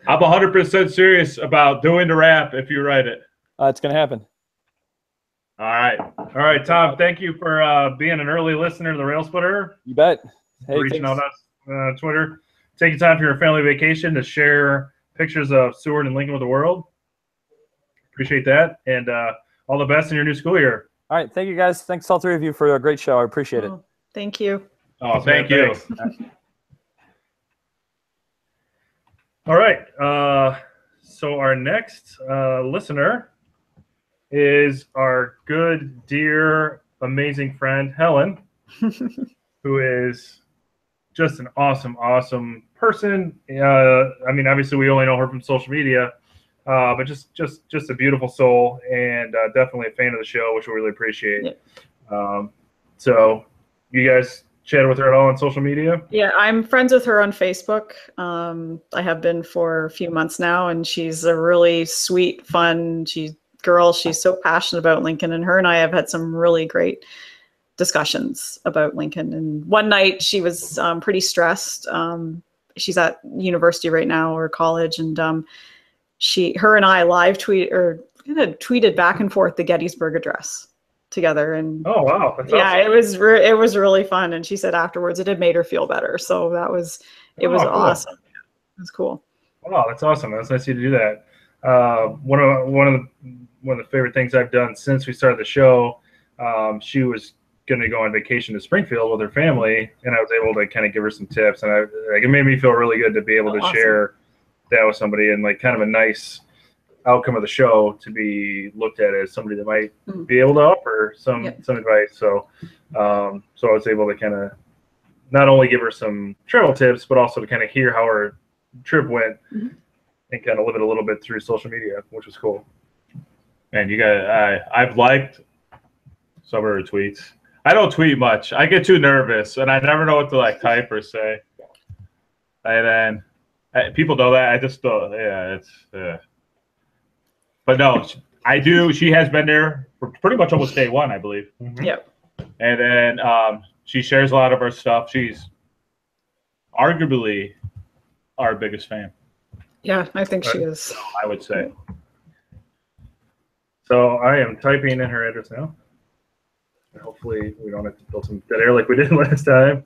I'm 100% serious about doing the rap if you write it. It's gonna happen. All right. All right, Tom, thank you for being an early listener to the Rail Splitter. You bet. Hey, Reaching thanks. out us on Twitter. Taking time for your family vacation to share pictures of Seward and Lincoln with the world. Appreciate that. And all the best in your new school year. All right, thank you guys. Thanks all three of you for a great show. I appreciate it. Oh, thank you. Oh, thank you. Thanks. All right. So our next listener is our good, dear, amazing friend, Helen, who is just an awesome, awesome person. I mean, obviously we only know her from social media, but just a beautiful soul and definitely a fan of the show, which we really appreciate. So you guys chatted with her at all on social media? Yeah, I'm friends with her on Facebook. I have been for a few months now, and she's a really sweet, fun girl. She's so passionate about Lincoln, and her and I have had some really great discussions about Lincoln. And one night she was pretty stressed. She's at university right now, or college, and her and I live tweeted back and forth the Gettysburg Address together, and Oh wow, that's yeah, awesome. it was really fun. And she said afterwards it had made her feel better. So it was Oh, cool. awesome. It was cool. Wow, that's awesome. That's nice of you to do that. One of the favorite things I've done since we started the show. She was going to go on vacation to Springfield with her family, and I was able to kind of give her some tips, and it made me feel really good to be able to Awesome. share that with somebody, and like kind of a nice outcome of the show to be looked at as somebody that might be able to offer some advice. So I was able to kind of not only give her some travel tips, but also to kind of hear how her trip went and kind of live it a little bit through social media, which was cool. Man, I've liked some of her tweets. I don't tweet much. I get too nervous, and I never know what to like type or say. And then people know that. I just don't. Yeah, it's. But no, I do. She has been there for pretty much almost day one, I believe. Yep. And then she shares a lot of our stuff. She's arguably our biggest fan. Yeah, I think she is. I would say. So I am typing in her address now. Hopefully we don't have to build some dead air like we did last time.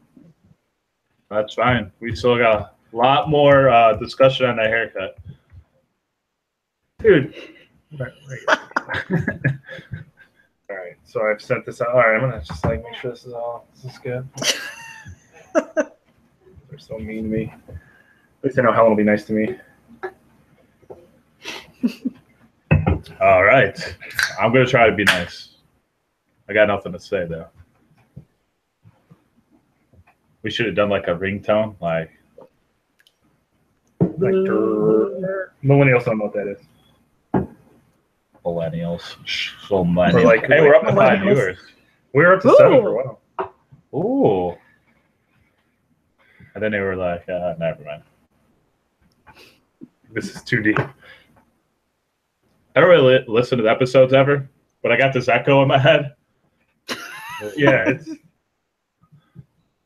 That's fine. We still got a lot more discussion on that haircut. Dude. Right. All right. So I've sent this out. All right. I'm going to just like make sure this is good. They're so mean to me. At least I know Helen will be nice to me. All right. I'm going to try to be nice. I got nothing to say, though. We should have done like a ringtone, like millennials don't know what that is. Millennials. So millennials. Like, hey, we're up to 5 millennials. viewers. We're up to 7 for a while. Ooh. And then they were like, never mind. This is too deep. I don't really listen to the episodes ever, but I got this echo in my head. Yeah,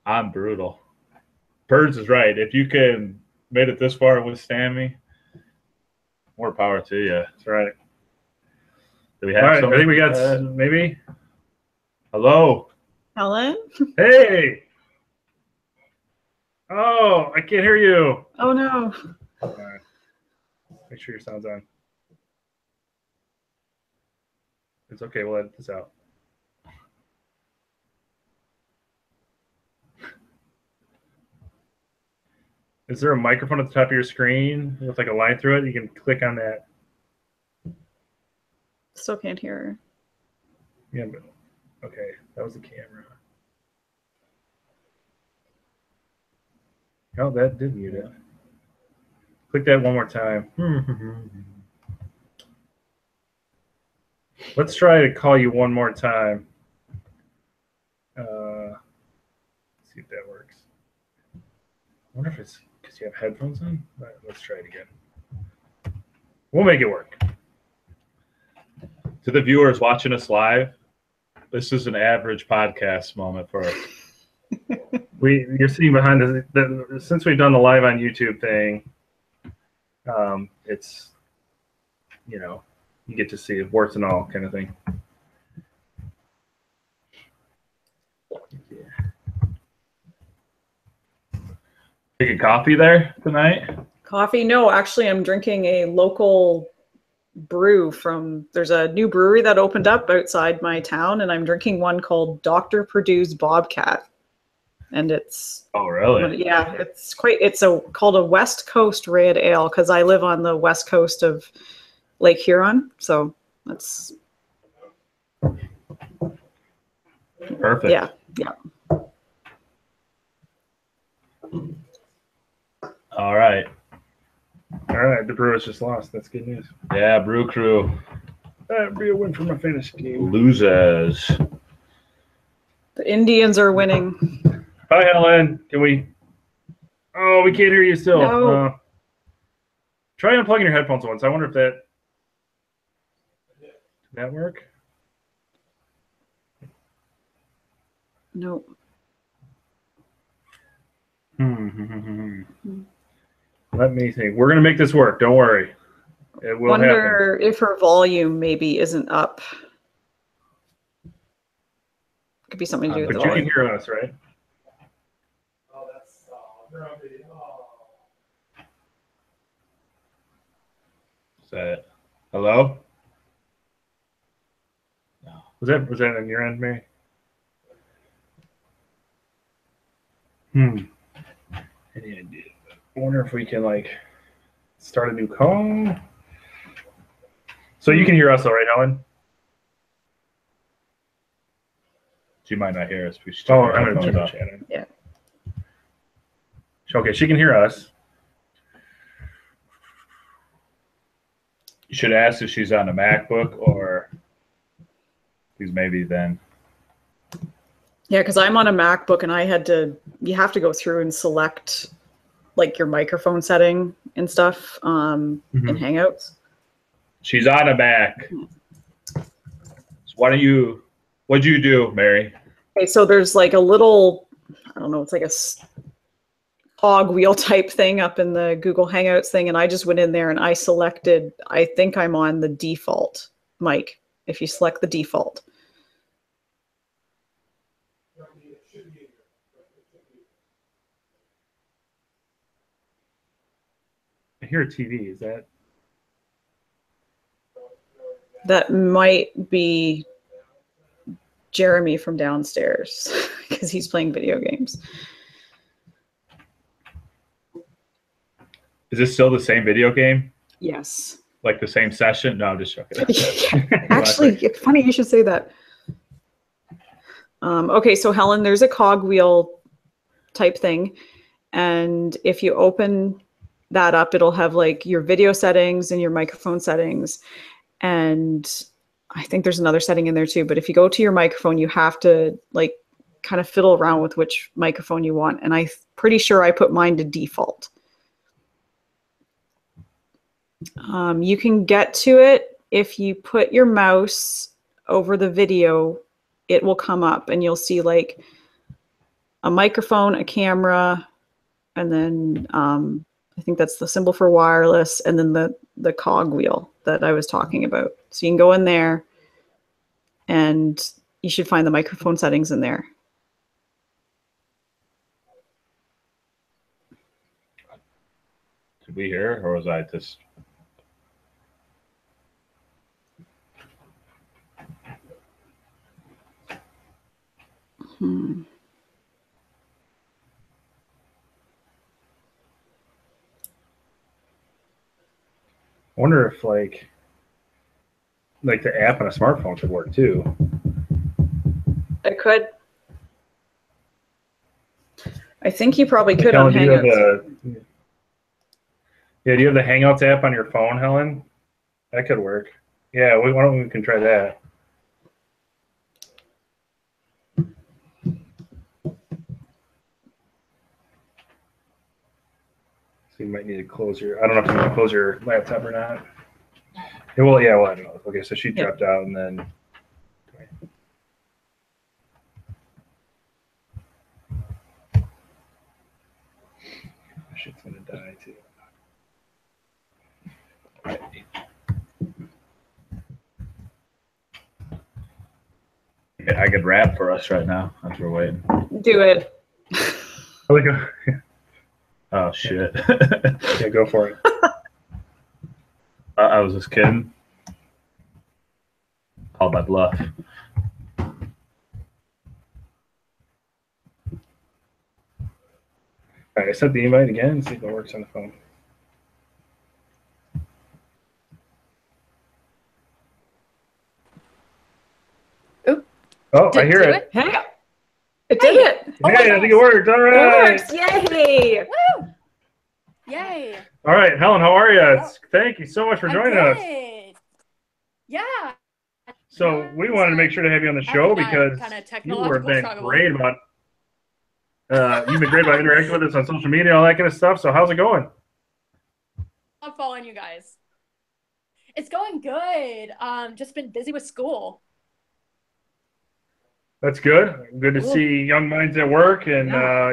I'm brutal. Birds is right. If you can made it this far and withstand me, more power to you. That's right. Do we have All right, somebody? I think we got maybe. Hello. Helen? Hey. Oh, I can't hear you. Oh no. All right. Make sure your sound's on. It's okay. We'll edit this out. Is there a microphone at the top of your screen with like a line through it? You can click on that. Still can't hear her. Yeah, but okay, that was the camera. Oh, that did mute it. Click that one more time. Let's try to call you one more time. See if that works. I wonder if it's because you have headphones on. All right, let's try it again. We'll make it work. To the viewers watching us live, this is an average podcast moment for us. You're sitting behind us. Since we've done the live on YouTube thing, it's, you get to see it, warts and all kind of thing. Taking coffee there tonight? Coffee? No, actually, I'm drinking a local brew there's a new brewery that opened up outside my town, and I'm drinking one called Dr. Purdue's Bobcat. And it's really? Yeah, it's called a West Coast Red Ale because I live on the west coast of Lake Huron, so that's perfect. Yeah. All right, the Brewers just lost. That's good news. Yeah, Brew Crew. That'd be a win for my fantasy team. Loses. The Indians are winning. Hi, Helen. Can we? Oh, we can't hear you still. No. Try unplugging your headphones once. I wonder if that. Did that work? No. Let me think. We're gonna make this work. Don't worry. It will happen. Wonder if her volume maybe isn't up. be something to do with But the you can volume. hear us, right? Is that it? Hello? Was that on your end, Mary? Any idea? I wonder if we can like start a new call. So you can hear us, all right, Helen? She might not hear us. We should Oh, turn I'm our gonna turn headphones the off. chat on. Yeah. Okay, she can hear us. You should ask if she's on a MacBook or because maybe then. Yeah, because I'm on a MacBook and you have to go through and select like your microphone setting and stuff in Hangouts. She's on a Mac. So what'd you do, Mary? Okay, so there's like a little, I don't know, it's like a cog wheel type thing up in the Google Hangouts thing. And I just went in there and I selected, I think I'm on the default mic. If you select the default. I hear a TV. Is that? That might be Jeremy from downstairs because he's playing video games. Is this still the same video game? Yes. Like the same session? No, I'm just joking. Actually, it's funny you should say that. Okay, so Helen, there's a cogwheel type thing. And if you open that up, it'll have like your video settings and your microphone settings. And I think there's another setting in there too. But if you go to your microphone, you have to like kind of fiddle around with which microphone you want. And I'm pretty sure I put mine to default. You can get to it if you put your mouse over the video, it will come up and you'll see like a microphone, a camera, and then I think that's the symbol for wireless, and then the cog wheel that I was talking about. So you can go in there and you should find the microphone settings in there. Did we hear or was I just... I wonder if like the app on a smartphone should work too. It could. I think you probably Like, could on Helen, Hangouts. do you have the Hangouts app on your phone, Helen? That could work. Yeah, why don't we can try that? So you might need to close your. I don't know if you want to close your laptop or not. Yeah, well, yeah, well, I don't know. Okay, so she dropped out and then. Shit's gonna die too. I could rap for us right now as we're waiting. Do it. Oh, shit. Yeah, go for it. I was just kidding. Called my bluff. All right, I sent the invite again. See if it works on the phone. Oh, I hear it. Hey, it did it. Hey, I think it worked. All right. It works. Yay. Woo! Yay! All right, Helen, how are you? Thank you so much for joining us. Good. Yeah. So we wanted to make sure to have you on the show because you were been great about you've been great about interacting with us on social media, all that kind of stuff. So how's it going? I'm following you guys. It's going good. Just been busy with school. That's good. Good to see young minds at work. And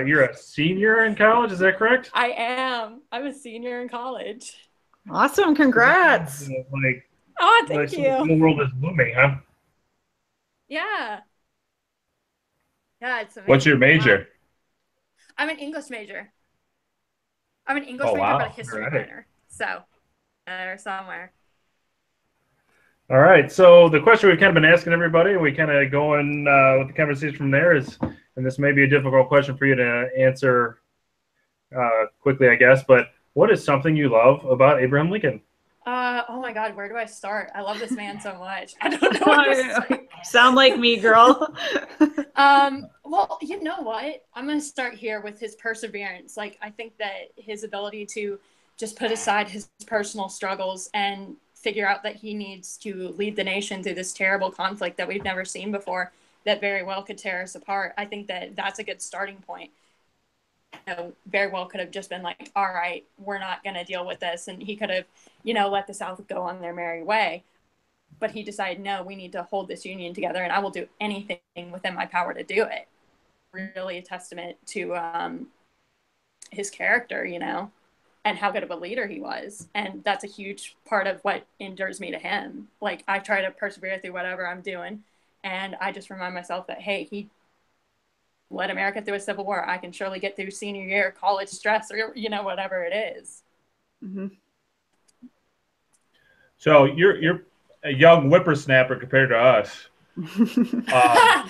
you're a senior in college, is that correct? I am. I'm a senior in college. Awesome. Congrats. Like, Oh, thank you. The world is booming, huh? Yeah. Yeah, it's amazing. What's your major? I'm an English major. I'm an English Oh, major, wow. but a history Right. minor. So, somewhere. All right. So the question we've kind of been asking everybody, and we kind of going with the conversation from there is, and this may be a difficult question for you to answer quickly, I guess, but what is something you love about Abraham Lincoln? Oh my God, where do I start? I love this man so much. I don't know where to start. Sound like me, girl. Well, you know what? I'm going to start here with his perseverance. Like, I think that his ability to just put aside his personal struggles and figure out that he needs to lead the nation through this terrible conflict that we've never seen before that very well could tear us apart. I think that that's a good starting point. You know, very well could have just been like, all right, we're not going to deal with this. And he could have, you know, let the South go on their merry way. But he decided, no, we need to hold this union together, and I will do anything within my power to do it. Really a testament to his character, you know, and how good of a leader he was. And that's a huge part of what endures me to him. Like, I try to persevere through whatever I'm doing, and I just remind myself that, hey, he led America through a civil war. I can surely get through senior year, college stress, or, you know, whatever it is. Mm-hmm. So you're a young whippersnapper compared to us.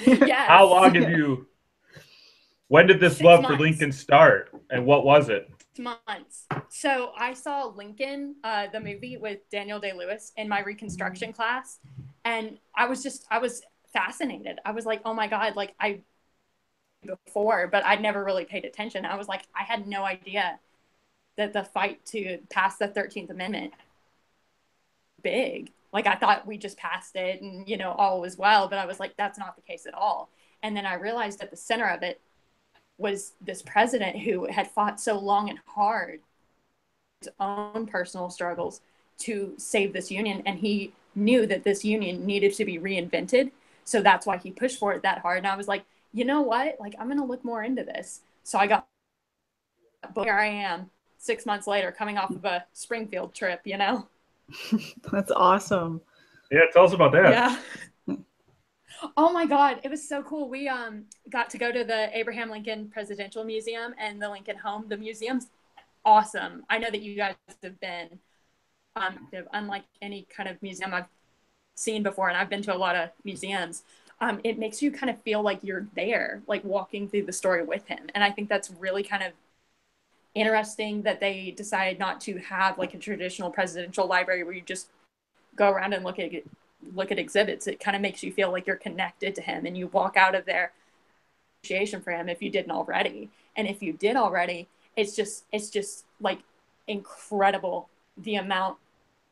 Yes. How long have you? When did this 6 love for months. Lincoln start, and what was it? Months. So I saw Lincoln, the movie with Daniel Day-Lewis, in my Reconstruction class, and I was fascinated. I was like, oh my God, like I before, but I'd never really paid attention. I was like, I had no idea that the fight to pass the 13th Amendment big. Like, I thought we just passed it and, you know, all was well, but I was like, that's not the case at all. And then I realized at the center of it was this president who had fought so long and hard his own personal struggles to save this union. And he knew that this union needed to be reinvented. So that's why he pushed for it that hard. And I was like, you know what? Like, I'm going to look more into this. So I got, but here I am 6 months later, coming off of a Springfield trip, you know? That's awesome. Yeah, tell us about that. Yeah. Oh my God, it was so cool. We got to go to the Abraham Lincoln Presidential Museum and the Lincoln Home. The museum's awesome. I know that you guys have been, unlike any kind of museum I've seen before, and I've been to a lot of museums. It makes you kind of feel like you're there, like walking through the story with him. And I think that's really kind of interesting that they decided not to have like a traditional presidential library where you just go around and look at exhibits. It kind of makes you feel like you're connected to him, and you walk out of there appreciation for him if you didn't already. And if you did already, it's just like incredible the amount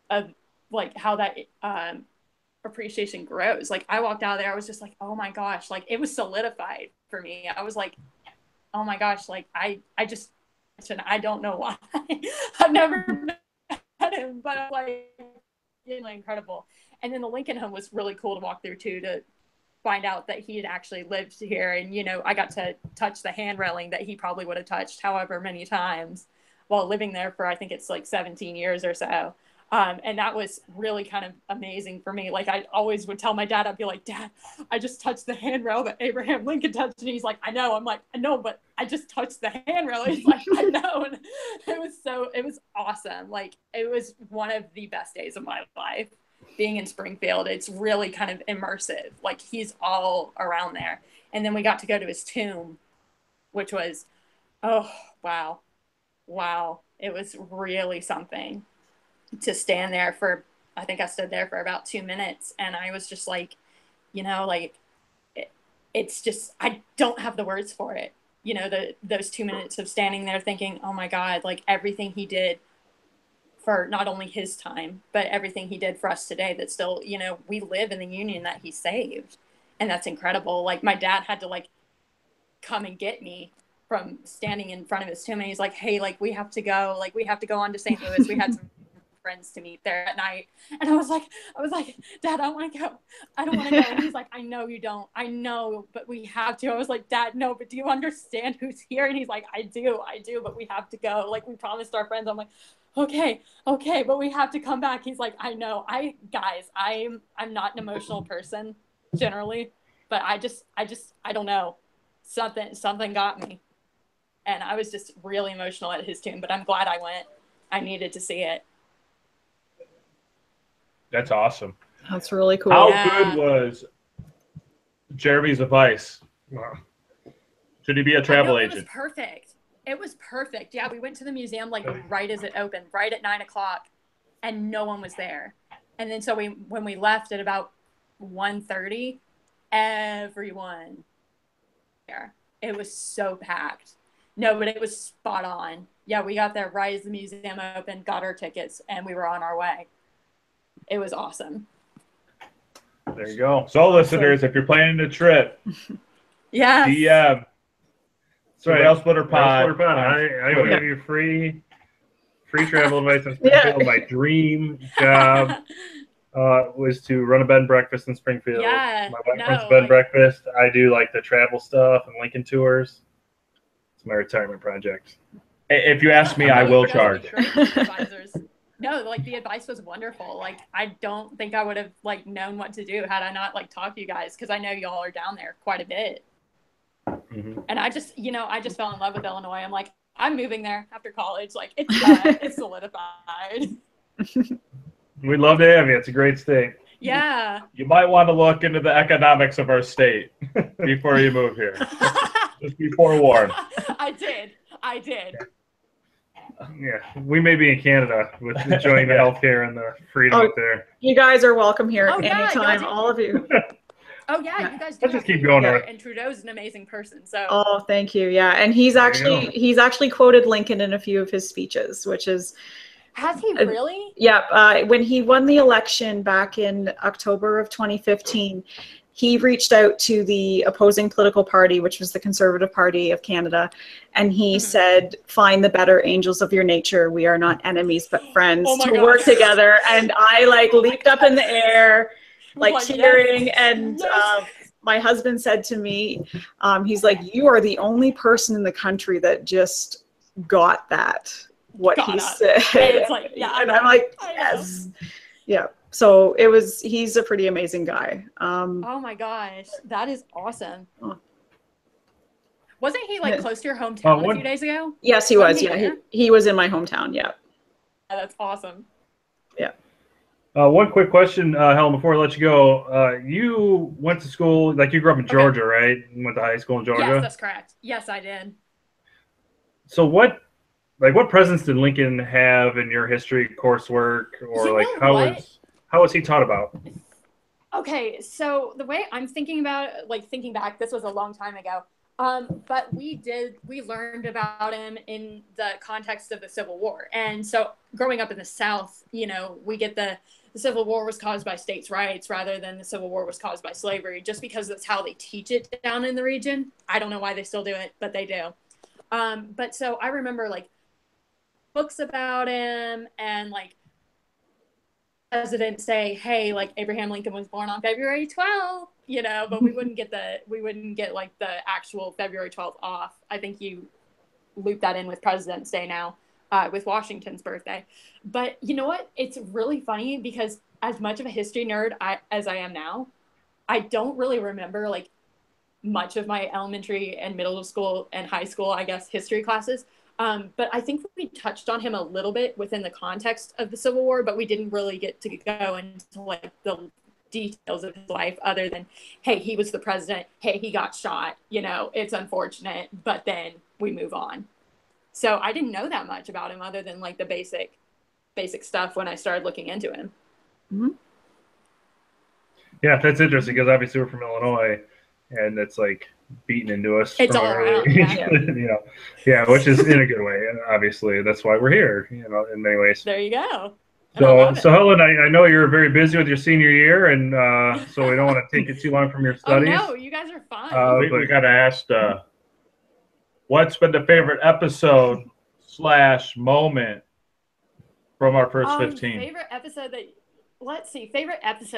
of like how that appreciation grows. Like, I walked out of there, I was just like, oh my gosh, like it was solidified for me. I was like, oh my gosh, like I just, and I don't know why. I've never met him, but I'm like, really incredible. And then the Lincoln Home was really cool to walk through too, to find out that he had actually lived here. And, you know, I got to touch the hand railing that he probably would have touched however many times while living there for, I think it's like 17 years or so. And that was really kind of amazing for me. Like, I always would tell my dad, I'd be like, Dad, I just touched the handrail that Abraham Lincoln touched. And he's like, I know. I'm like, I know, but I just touched the handrail. He's like, I know. And it was awesome. Like, it was one of the best days of my life being in Springfield. It's really kind of immersive. Like, he's all around there. And then we got to go to his tomb, which was, oh, wow. It was really something to stand there for, I think I stood there for about 2 minutes, and I was just like, you know, like it's just, I don't have the words for it. You know, those 2 minutes of standing there thinking, oh my God, like everything he did for not only his time, but everything he did for us today, that still, you know, we live in the union that he saved. And that's incredible. Like, my dad had to like come and get me from standing in front of his tomb, and he's like, hey, like we have to go on to St. Louis. We had some friends to meet there at night. And I was like, Dad, I want to go. I don't want to go. And he's like, I know you don't. I know, but we have to. I was like, Dad, no, but do you understand who's here? And he's like, I do, but we have to go. Like, we promised our friends. I'm like, okay, but we have to come back. He's like, I know. I'm not an emotional person generally, but I don't know. something got me. And I was just really emotional at his tomb, but I'm glad I went. I needed to see it. That's awesome. That's really cool. How Yeah. good was Jeremy's advice? Should he be a travel No, agent? It was perfect. It was perfect. Yeah, we went to the museum like right as it opened, right at 9 o'clock, and no one was there. And then so when we left at about 1:30, everyone there. It was so packed. No, but it was spot on. Yeah, we got there right as the museum opened, got our tickets, and we were on our way. It was awesome. There you go. So, listeners, if you're planning a trip, Yes. DM Rail Splitter Pod. Rail Splitter Pod. I will give you free travel advice in Springfield. My dream job was to run a bed and breakfast in Springfield. Yeah, My wife runs a bed and breakfast. I do like the travel stuff and Lincoln tours. It's my retirement project. If you ask me, I will charge. Advisors. No, like the advice was wonderful. Like I don't think I would have like known what to do had I not like talked to you guys, because I know y'all are down there quite a bit. Mm-hmm. And I just fell in love with Illinois. I'm like, I'm moving there after college. Like it's done. It's solidified. We'd love to have you. It's a great state. Yeah. You might want to look into the economics of our state before you move here. Just be forewarned. I did. Yeah, we may be in Canada with enjoying the healthcare and the freedom up there. You guys are welcome here Oh, yeah, anytime, y'all do. all of you. Oh yeah, you guys do. Let's just have keep to going go there, north. And Trudeau's an amazing person. So. Oh, thank you. Yeah, and he's There you actually quoted Lincoln in a few of his speeches, which is Has he really? yeah. When he won the election back in October of 2015, he reached out to the opposing political party, which was the Conservative Party of Canada, and he said, "Find the better angels of your nature. We are not enemies but friends Oh my to God. work together." And I like leaped up in the air, like Like, cheering. yes, And yes. my husband said to me, he's like, "You are the only person in the country that just got that." What he said. It's like, yeah, And I'm like, I know. yes. Yeah. So he's a pretty amazing guy. Oh my gosh, that is awesome. Oh. Wasn't he like close to your hometown a what- few days ago? Yes, he Wasn't was. he Yeah. there? He was in my hometown. Yeah. Yeah, that's awesome. One quick question, Helen, before I let you go. You went to school, like you grew up in Georgia, right? You went to high school in Georgia? Yes, that's correct. Yes, I did. So what presence did Lincoln have in your history coursework, or You like know what? how was he taught about? Okay, so the way I'm thinking about it, like thinking back, this was a long time ago. But we learned about him in the context of the Civil War. And so growing up in the South, we get the Civil War was caused by states' rights rather than the Civil War was caused by slavery, just because that's how they teach it down in the region. I don't know why they still do it, but they do. But so I remember like books about him, and like presidents say, hey, like Abraham Lincoln was born on February 12th, but we wouldn't get like the actual February 12th off. I think you loop that in with President's Day now, with Washington's birthday. But you know what? It's really funny because as much of a history nerd as I am now, I don't really remember like much of my elementary and middle school and high school, I guess, history classes. But I think we touched on him a little bit within the context of the Civil War, but we didn't really get to go into like the details of his life other than, hey, he was the president. Hey, he got shot. It's unfortunate, but then we move on. So I didn't know that much about him other than like the basic stuff when I started looking into him. Mm-hmm. Yeah, that's interesting because obviously we're from Illinois, and it's like beaten into us. It's from all an early around, age, yeah, which is in a good way. And obviously, that's why we're here, in many ways. There you go. And I love it. So Helen, I know you're very busy with your senior year, and so we don't want to take it too long from your Oh studies. no, you guys are fine. We got to ask, what's been the favorite episode / moment from our first 15? Favorite episode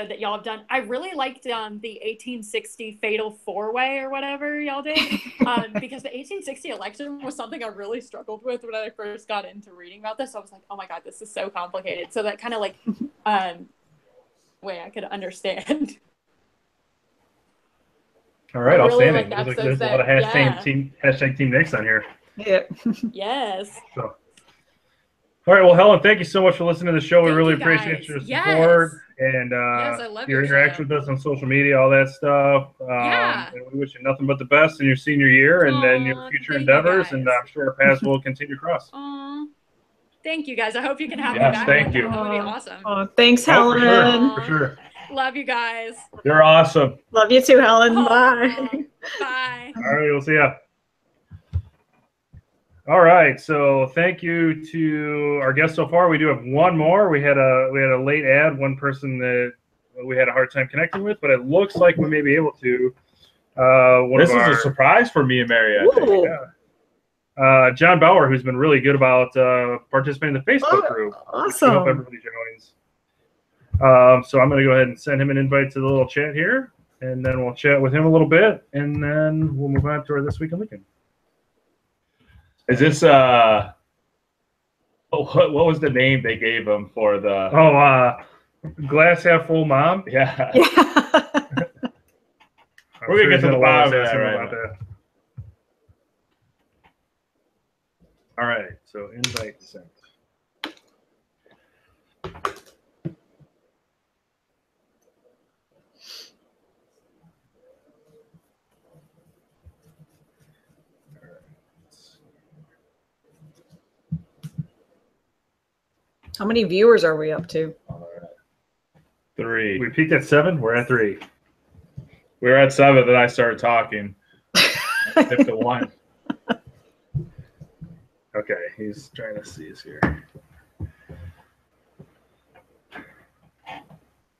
that y'all have done. I really liked the 1860 Fatal 4-Way or whatever y'all did, because the 1860 election was something I really struggled with when I first got into reading about this. I was like, oh my God, this is so complicated. So that kind of like way I could understand. All right, I really outstanding. like the There's a episodes lot of that- hashtag Team Nix on here. Yeah. Yes. So, all right, well, Helen, thank you so much for listening to the show. We Thank really you, appreciate guys. your Yes. support and Yes, I love your your interaction show. with us on social media, all that stuff. Yeah. And we wish you nothing but the best in your senior year and then your Aw, future thank you, endeavors. And guys. I'm sure our paths will continue to cross. Aw. Thank you, guys. I hope you can have Yes, me back. thank one you. time. That would be awesome. Oh, thanks, Oh, for sure, Helen. for sure. Love you guys. You're awesome. Love you too, Helen. Aw. Bye. Bye. All right, we'll see ya. All right, so thank you to our guests so far. We do have one more. We had a late ad, one person that we had a hard time connecting with, but it looks like we may be able to. This is a surprise for me and Mary, I think. Ooh, Yeah. John Bauer, who's been really good about participating in the Facebook group. I hope awesome. everybody joins. So I'm going to go ahead and send him an invite to the little chat here, and then we'll chat with him a little bit, and then we'll move on to our This Week in Lincoln. Is this what was the name they gave him for the? Oh, glass half full mom. Yeah. Yeah. I'm We're gonna sure get he's to the gonna bottom love of us that asking right about that. All right, so invite sent. How many viewers are we up to? 3. We peaked at 7. We're at 3. We were at 7, then I started talking. Hit the 1. Okay, he's trying to see us here.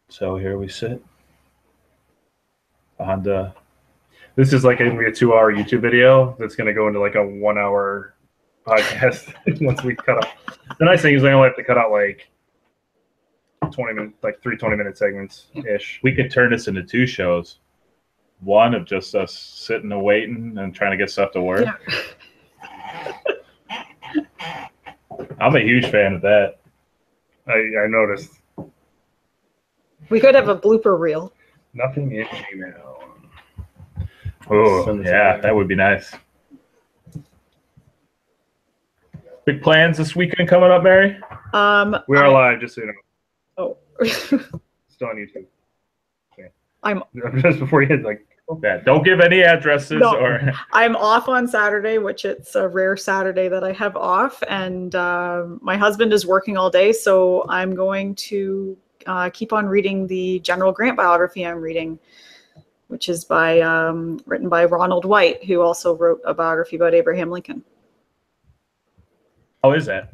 So here we sit on the. This is like going to be a 2-hour YouTube video that's going to go into like a 1-hour podcast once we cut off. The nice thing is I only have to cut out like 20 minutes, like 3 20-minute segments ish. We could turn this into 2 shows. One of just us sitting and waiting and trying to get stuff to work. Yeah. I'm a huge fan of that. I noticed We could have a blooper reel. nothing in Gmail. Oh, Send this yeah, again. that would be nice. Big plans this weekend coming up, Mary? We are live, just so you know. Oh. Still on YouTube. I'm Just before you hit like. Yeah, don't give any addresses No. or. I'm off on Saturday, which it's a rare Saturday that I have off, and my husband is working all day, so I'm going to keep on reading the General Grant biography I'm reading, which is by written by Ronald White, who also wrote a biography about Abraham Lincoln. How is that?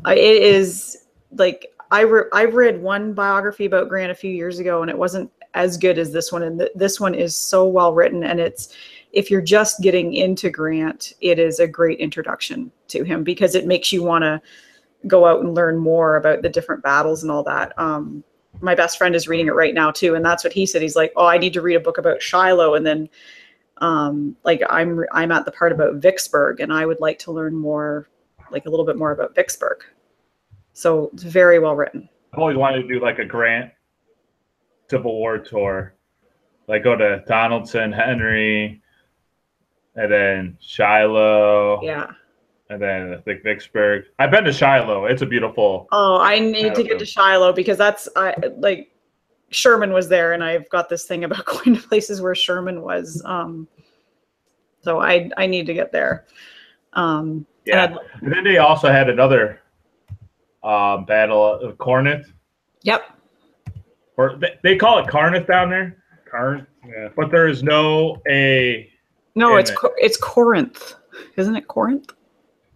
It is like I've read one biography about Grant a few years ago, and it wasn't as good as this one. And this one is so well written, and if you're just getting into Grant, it is a great introduction to him because it makes you want to go out and learn more about the different battles and all that. My best friend is reading it right now too, and that's what he said. He's like, "Oh, I need to read a book about Shiloh," and then like I'm at the part about Vicksburg, and I would like to learn more, like a little bit more about Vicksburg. So it's very well written. I've always wanted to do like a Grant Civil War tour, like go to Donaldson, Henry, and then Shiloh, Yeah. and then I think Vicksburg. I've been to Shiloh. It's a beautiful. Oh, I need to get to Shiloh because that's like Sherman was there, and I've got this thing about going to places where Sherman was. So I need to get there. Yeah. And then they also had another battle of Corinth. Yep. Or they call it Corinth down there, Yeah. but there is no A. No, in it's Corinth, isn't it Corinth?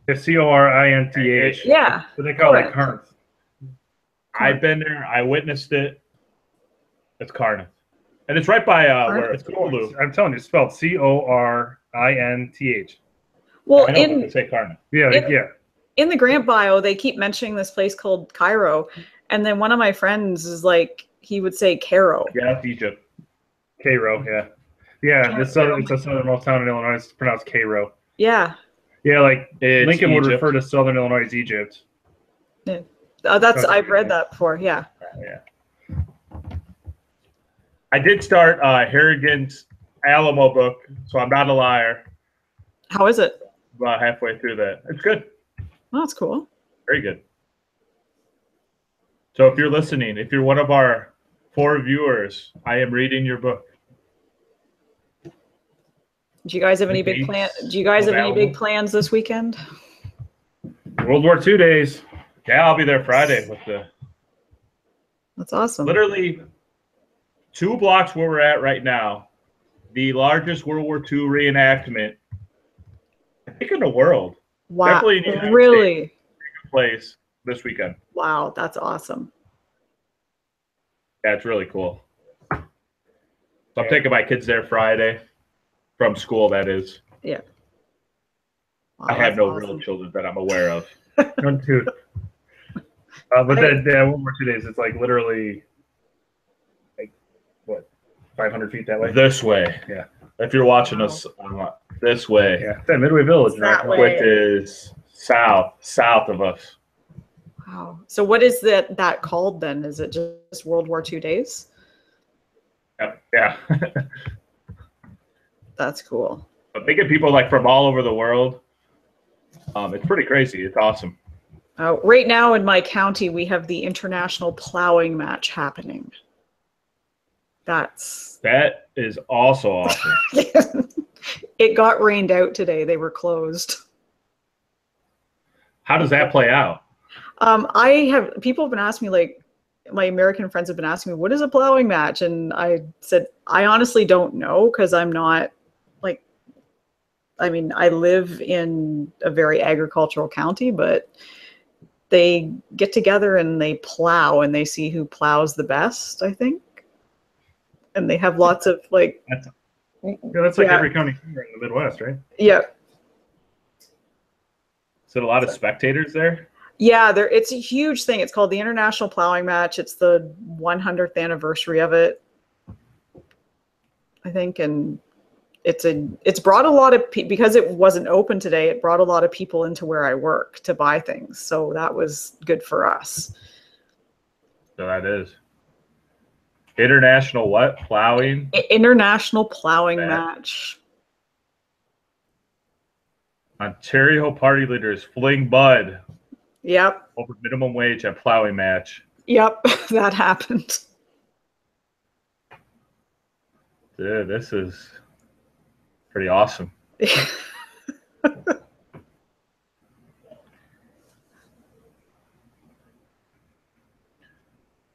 It's Corinth. Yeah. But they call it Corinth. Corinth. I've been there. I witnessed it. It's Corinth, and it's right by where it's Cthulhu. I'm telling you, it's spelled Corinth. Well, I know, but they say Corinth. Yeah, In- yeah. in the Grant bio, they keep mentioning this place called Cairo, and then one of my friends is like, he would say Cairo. Yeah, that's Egypt. Cairo, yeah. Yeah, it's the southernmost town in Illinois. It's pronounced Cairo. Yeah. Yeah, like It's Lincoln would Egypt. refer to southern Illinois as Egypt. I've read that before. Yeah. Yeah. I did start Harrigan's Alamo book, so I'm not a liar. How is it? About halfway through that. It's good. Oh, that's cool. Very good. So if you're listening, if you're one of our 4 viewers, I am reading your book. Do you guys have any The big plans? Gates Do you guys of have any big Alamo. plans this weekend? World War II days. Yeah, I'll be there Friday with the That's awesome. literally 2 blocks where we're at right now. The largest World War II reenactment, I think, in the world. Wow. Definitely in the United Really? Place this weekend. Wow, that's awesome. Yeah, it's really cool. So I'm taking my kids there Friday from school, that is. Yeah. Wow, I have that's no awesome. real children that I'm aware of. None too. But that World War II days, it's like literally, like, what, 500 feet that way? This way. Yeah. If you're watching Wow. us this way, Yeah, it's at Midway Village. That way. which is south of us. Wow. So what is that called then? Is it just World War II days? Yeah. That's cool. But they get people like from all over the world. It's pretty crazy. It's awesome. Right now in my county, we have the international plowing match happening. That is also awesome. It got rained out today. They were closed. How does that play out? People have been asking me, like, my American friends have been asking me, what is a plowing match? And I said, I honestly don't know, because I'm not, like, I mean, I live in a very agricultural county, but they get together and they plow and they see who plows the best, I think. And they have lots of, like, That's like every county in the Midwest, right? yeah. Is it a lot of spectators there? Yeah, it's a huge thing. It's called the International Plowing Match. It's the 100th anniversary of it, I think, and it's brought a lot of because it wasn't open today. It brought a lot of people into where I work to buy things, so that was good for us. So that is international what plowing? International Plowing Match. Ontario party leaders fling bud Yep. over minimum wage at plowing match. Yep, that happened. Dude, this is pretty awesome.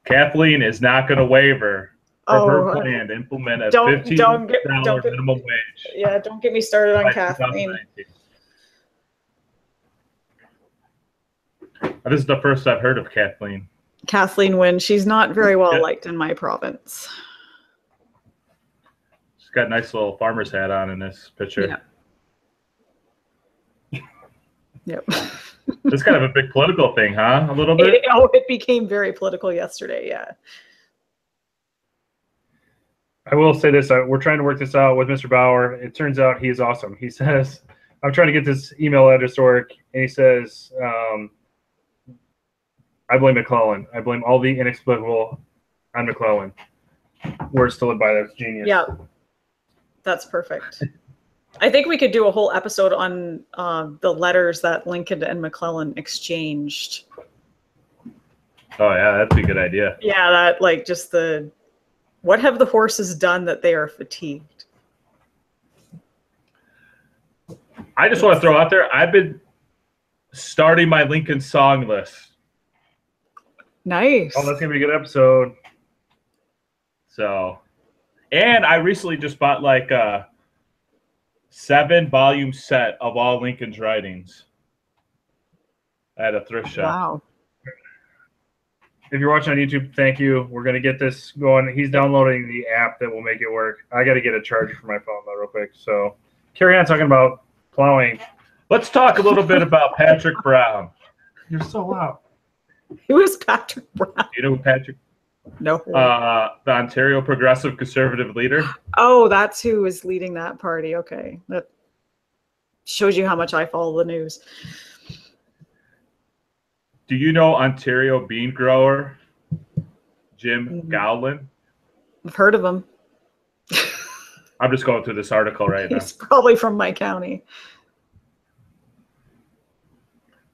Kathleen is not going to waver from her plan to implement a $15 minimum wage. Yeah, don't get me started on by Kathleen. 2019. This is the first I've heard of Kathleen. Kathleen Wynne, she's not very well liked in my province. She's got a nice little farmer's hat on in this picture. Yeah. Yep. It's kind of a big political thing, huh? A little bit? It became very political yesterday, yeah. I will say this. We're trying to work this out with Mr. Bauer. It turns out he's awesome. He says, I'm trying to get this email address to work, and he says, I blame McClellan. I blame all the inexplicable on McClellan. Words to live by. That's genius. Yeah, that's perfect. I think we could do a whole episode on the letters that Lincoln and McClellan exchanged. Oh, yeah, that's a good idea. Yeah, that, like, just what have the horses done that they are fatigued? I just want to throw out there, I've been starting my Lincoln song list. Nice. Oh, that's going to be a good episode. So, and I recently just bought like a 7-volume set of all Lincoln's writings at a thrift shop. Wow. If you're watching on YouTube, thank you. We're going to get this going. He's downloading the app that will make it work. I got to get a charger for my phone, though, real quick. So, carry on talking about plowing. Let's talk a little bit about Patrick Brown. You're so loud. Who is Patrick Brown? You know who Patrick? No. The Ontario Progressive Conservative leader. Oh, that's who is leading that party. Okay. That shows you how much I follow the news. Do you know Ontario bean grower Jim Gowland? I've heard of him. I'm just going through this article right now. He's probably from my county.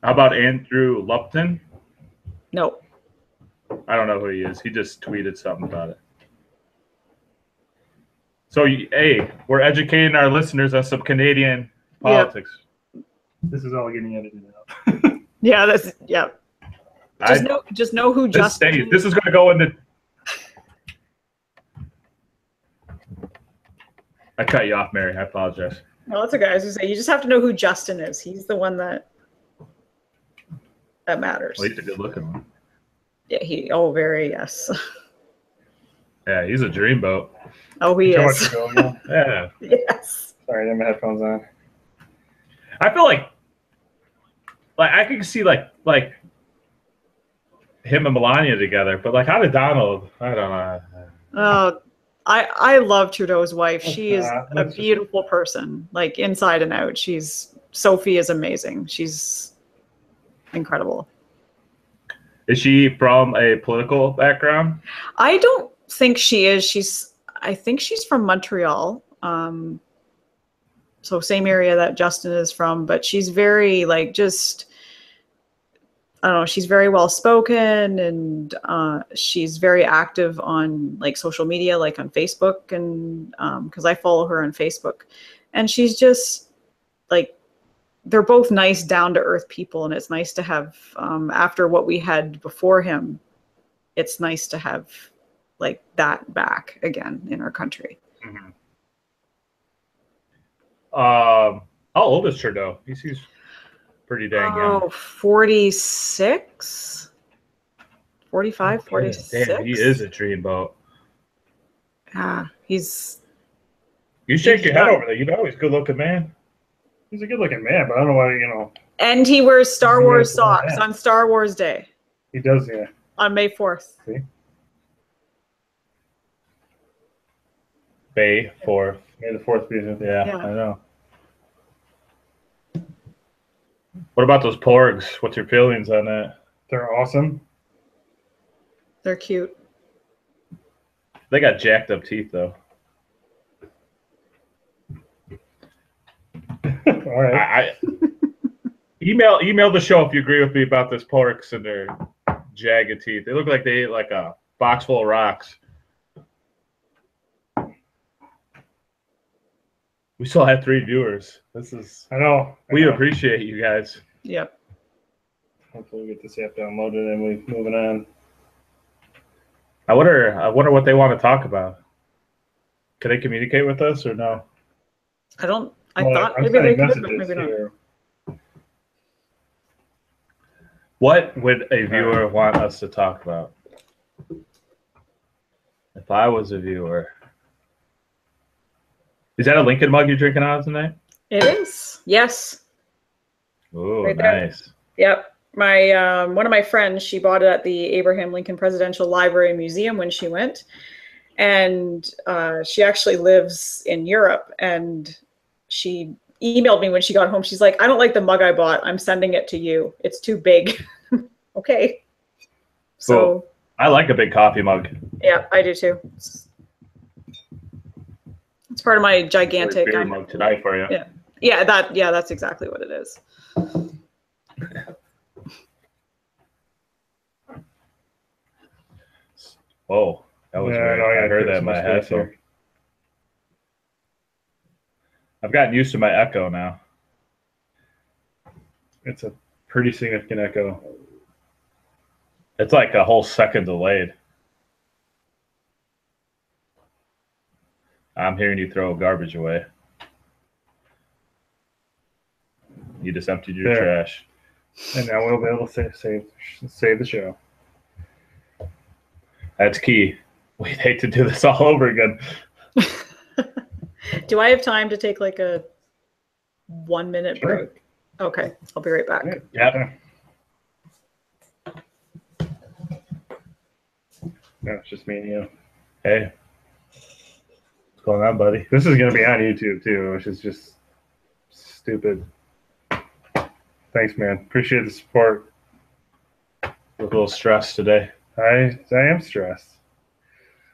How about Andrew Lupton? No. I don't know who he is. He just tweeted something about it. So, hey, we're educating our listeners on some Canadian politics. This is all getting edited out. Yeah, that's yeah. Just know who Justin is. This is going to go into. I cut you off, Mary. I apologize. No, that's okay. I was gonna say you just have to know who Justin is. He's the one that matters. Well, he's a good-looking one. Yeah, very yes. Yeah, he's a dreamboat. Oh, he is. Yeah. Yes. Sorry, I have my headphones on. I feel like I can see like him and Melania together, but like how did Donald? I don't know. I love Trudeau's wife. She is a beautiful person, like inside and out. Sophie is amazing. She's incredible. Is she from a political background? I don't think she is. I think she's from Montreal. So same area that Justin is from, but she's very I don't know, she's very well spoken, and she's very active on like social media, like on Facebook, and because I follow her on Facebook, and she's just like, they're both nice, down to earth people, and it's nice to have after what we had before him, it's nice to have like that back again in our country. Mm-hmm. How old is Trudeau? He's pretty dang young. 46, 45, Okay. 46. Damn, he is a dreamboat. He's. You shake your head over there. You know he's a good-looking man. He's a good-looking man, but I don't know why, And he wears Star Wars Yeah, socks yeah. on Star Wars Day He does, yeah. on May 4th. See? May 4th. May the 4th be with you. Yeah, Yeah. I know. What about those porgs? What's your feelings on that? They're awesome. They're cute. They got jacked up teeth, though. All right. I email the show if you agree with me about this porks and their jagged teeth. They look like they ate like a box full of rocks. We still have 3 viewers. I know. We appreciate you guys. Yep. Hopefully we get this app downloaded and we're moving on. I wonder what they want to talk about. Can they communicate with us or no? I thought I'm maybe they sending could, but messages maybe not. here. What would a viewer want us to talk about? If I was a viewer. Is that a Lincoln mug you're drinking out of tonight? It is. Yes. Oh, Right there. nice. Yep. My one of my friends, she bought it at the Abraham Lincoln Presidential Library and Museum when she went, and she actually lives in Europe. And she emailed me when she got home. She's like, "I don't like the mug I bought. I'm sending it to you. It's too big." Okay. So Cool. I like a big coffee mug. yeah, I do too. It's part of my gigantic Beer mug tonight for you. Yeah. That's exactly what it is. Whoa, that was weird. I heard that in my headphone. I've gotten used to my echo now. It's a pretty significant echo. It's like a whole second delayed. I'm hearing you throw garbage away. You just emptied your There. trash. And now we'll be able to save the show. That's key. We'd hate to do this all over again. Do I have time to take like a 1 minute Sure. break? Okay, I'll be right back. Yep. No, it's just me and you. Hey. What's going on, buddy? This is going to be on YouTube too, which is just stupid. Thanks, man. Appreciate the support. A little stressed today. I am stressed.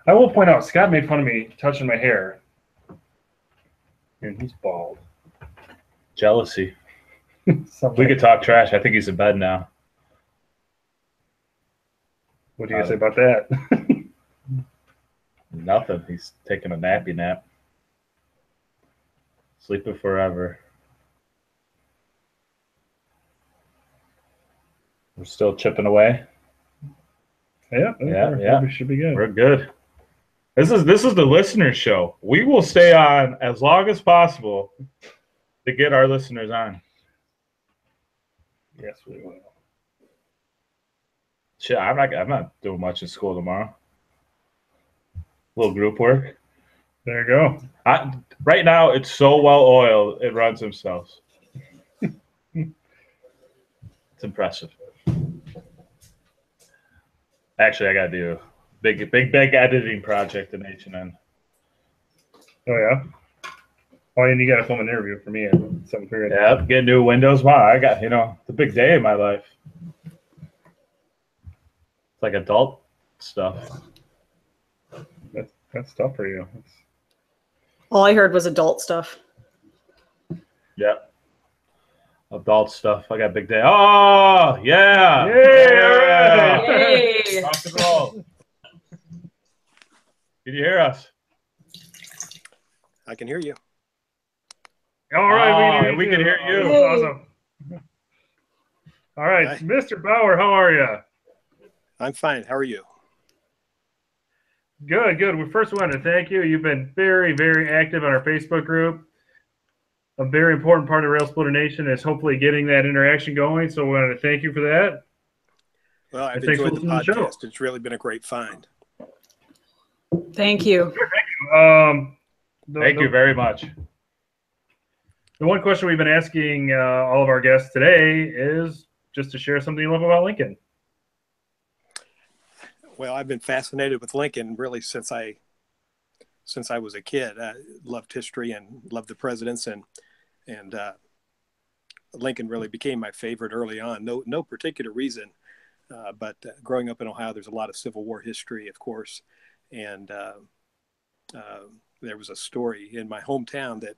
I will point out, Scott made fun of me touching my hair. And he's bald. Jealousy. Something We like- could talk trash. I think he's in bed now. What do you guys say about that? Nothing. He's taking a nappy nap. Sleeping forever. We're still chipping away. Yeah. We should be good. We're good. This is the listener show. We will stay on as long as possible to get our listeners on. Yes, we will. Shit, I'm not doing much in school tomorrow. Little group work. There you go. Right now, it's so well oiled, it runs themselves. It's impressive. Actually, I got to do a big editing project in H&N. Oh, yeah? Oh, and you got to film an interview for me at 7:30. Yeah, get new windows. Wow, I got, it's a big day in my life. It's like adult stuff. That's tough for you. All I heard was adult stuff. Yeah. Adult stuff. I got a big day. Oh, yeah. Yeah. Yay! Rock and roll. Can you hear us? I can hear you. All right, we can hear you. That's awesome. All right, Hi. Mr. Bauer, how are you? I'm fine. How are you? Good. We first want to thank you. You've been very, very active on our Facebook group. A very important part of Rail Splitter Nation is hopefully getting that interaction going. So we wanted to thank you for that. Well, I've And thanks for enjoyed the listening to the show. podcast. It's really been a great find. Thank you. Thank you very much. The one question we've been asking all of our guests today is just to share something you love about Lincoln. Well, I've been fascinated with Lincoln really since I was a kid. I loved history and loved the presidents, and Lincoln really became my favorite early on. No particular reason, but growing up in Ohio, there's a lot of Civil War history, of course, and there was a story in my hometown that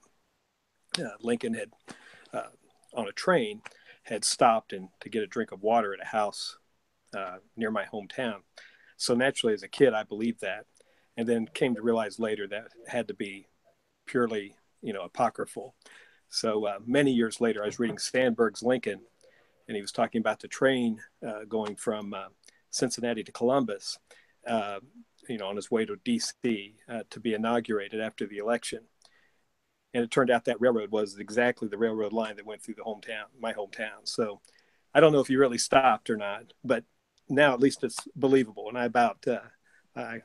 Lincoln had on a train had stopped to get a drink of water at a house near my hometown. So naturally, as a kid, I believed that, and then came to realize later that had to be purely, apocryphal. So many years later, I was reading Sandberg's Lincoln, and he was talking about the train going from Cincinnati to Columbus, on his way to D.C. To be inaugurated after the election. And it turned out that railroad was exactly the railroad line that went through my hometown. So I don't know if he really stopped or not, but now at least it's believable. And I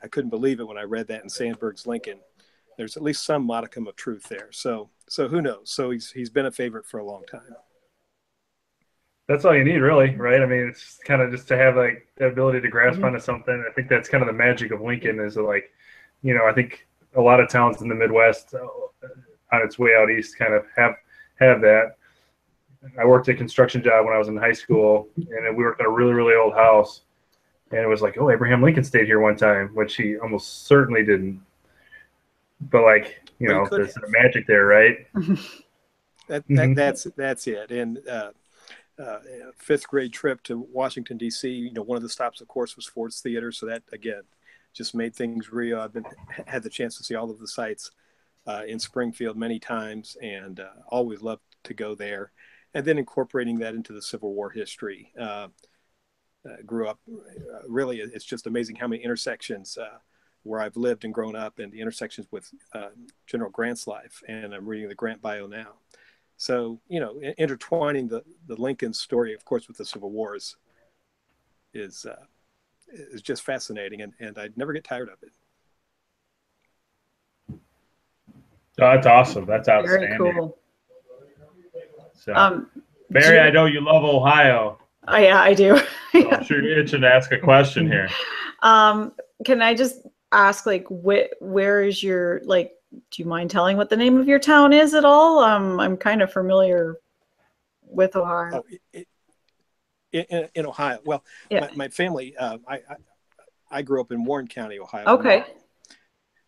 couldn't believe it when I read that in Sandberg's Lincoln. There's at least some modicum of truth there. So who knows? So he's been a favorite for a long time. That's all you need, really, right? I mean, it's kind of just to have like the ability to grasp onto something. I think that's kind of the magic of Lincoln is like, I think a lot of towns in the Midwest on its way out east kind of have that. I worked a construction job when I was in high school, and we worked in a really, really old house. And it was like, oh, Abraham Lincoln stayed here one time, which he almost certainly didn't. But like, there's the magic there, right? That's it. And fifth grade trip to Washington, D.C., one of the stops, of course, was Ford's Theater. So that, again, just made things real. I've had the chance to see all of the sites in Springfield many times, and always loved to go there. And then incorporating that into the Civil War history. Grew up, really, it's just amazing how many intersections where I've lived and grown up, and the intersections with General Grant's life. And I'm reading the Grant bio now. So, intertwining the Lincoln story, of course, with the Civil War is just fascinating, and I'd never get tired of it. Oh, that's awesome. That's outstanding. Very cool. So, Barry, I know you love Ohio. Oh, yeah, I do. So I'm sure you're itching to ask a question here. Can I just ask, like, where is your, like, do you mind telling what the name of your town is at all? I'm kind of familiar with Ohio. Oh, in Ohio. Well, yeah. my family, I grew up in Warren County, Ohio. Okay.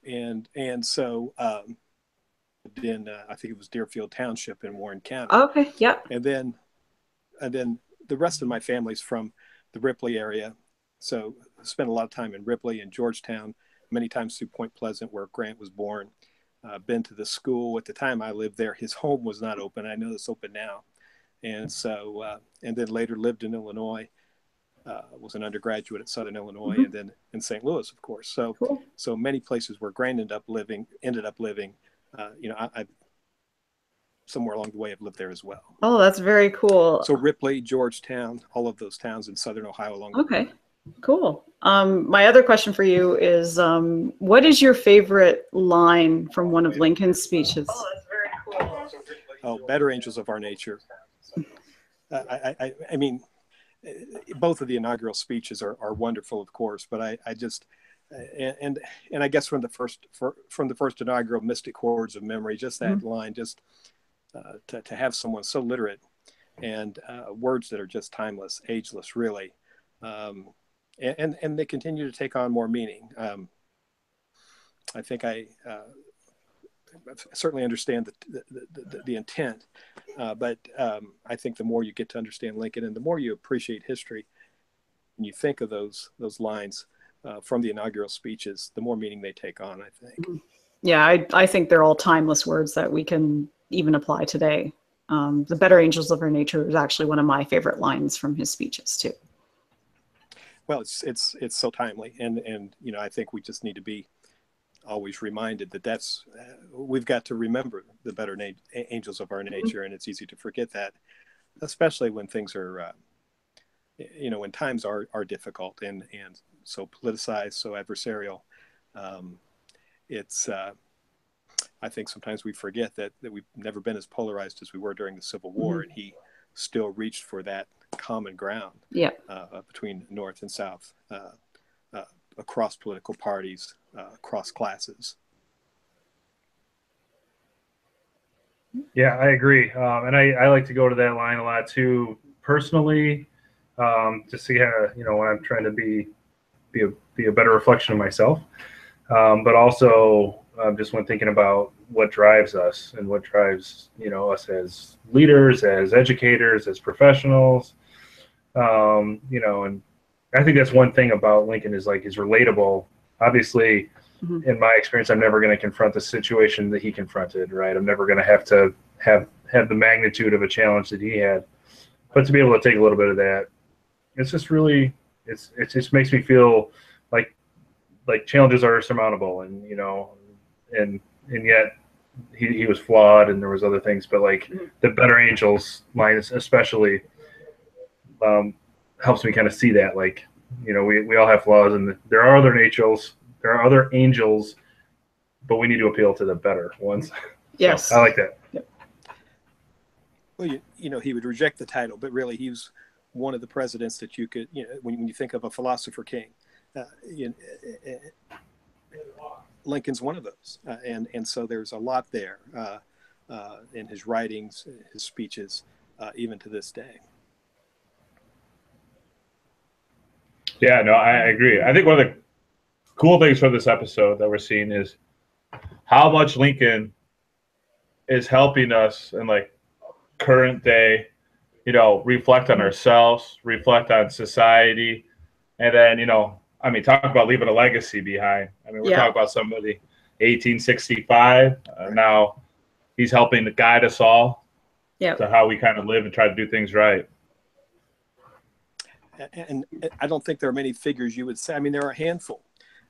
And so in, I think it was Deerfield Township in Warren County. Okay. Yep. And then the rest of my family's from the Ripley area. So I spent a lot of time in Ripley and Georgetown, many times through Point Pleasant, where Grant was born. Been to the school. At the time I lived there, his home was not open. I know it's open now. And so, and then later lived in Illinois, was an undergraduate at Southern Illinois, and then in St. Louis, of course. So, Cool. so many places where Grant ended up living. I somewhere along the way I've lived there as well. Oh, that's very cool. So Ripley, Georgetown, all of those towns in Southern Ohio along the way. Okay. Cool. My other question for you is, what is your favorite line from one of Lincoln's speeches? Oh, that's very cool. Oh, Better Angels of Our Nature. I mean, both of the inaugural speeches are wonderful, of course, but I just, and I guess from the first inaugural Mystic Chords of Memory, just that line, just to have someone so literate and words that are just timeless, ageless, really. And they continue to take on more meaning. I think I certainly understand the intent, but I think the more you get to understand Lincoln and the more you appreciate history, and you think of those lines from the inaugural speeches, the more meaning they take on, I think. Yeah, I think they're all timeless words that we can even apply today. The Better Angels of Our Nature is actually one of my favorite lines from his speeches too. Well, it's so timely, and I think we just need to be always reminded that we've got to remember the better angels of our nature, and it's easy to forget that, especially when things are, when times are difficult and so politicized, so adversarial. I think sometimes we forget that we've never been as polarized as we were during the Civil War, and he still reached for that common ground between North and South, across political parties, across classes. Yeah, I agree. And I like to go to that line a lot too, personally, just to kind of, when I'm trying to be a better reflection of myself. But also just when thinking about what drives us and what drives, us as leaders, as educators, as professionals, and I think that's one thing about Lincoln is he's relatable. Obviously, in my experience, I'm never going to confront the situation that he confronted, right? I'm never going to have to have the magnitude of a challenge that he had. But to be able to take a little bit of that, it's just really, it just makes me feel like challenges are surmountable, and and yet he was flawed, and there was other things, but the Better Angels line especially helps me kind of see that, we all have flaws, and there are other angels, but we need to appeal to the better ones. Yes. So I like that. Yep. Well, he would reject the title, but really he was one of the presidents that you could, when you think of a philosopher king, Lincoln's one of those. And so there's a lot there in his writings, his speeches, even to this day. Yeah, no, I agree. I think one of the cool things from this episode that we're seeing is how much Lincoln is helping us in current day, reflect on ourselves, reflect on society, and then, talk about leaving a legacy behind. We're talking about somebody 1865. Now he's helping to guide us all to how we kind of live and try to do things right. And I don't think there are many figures you would say. There are a handful,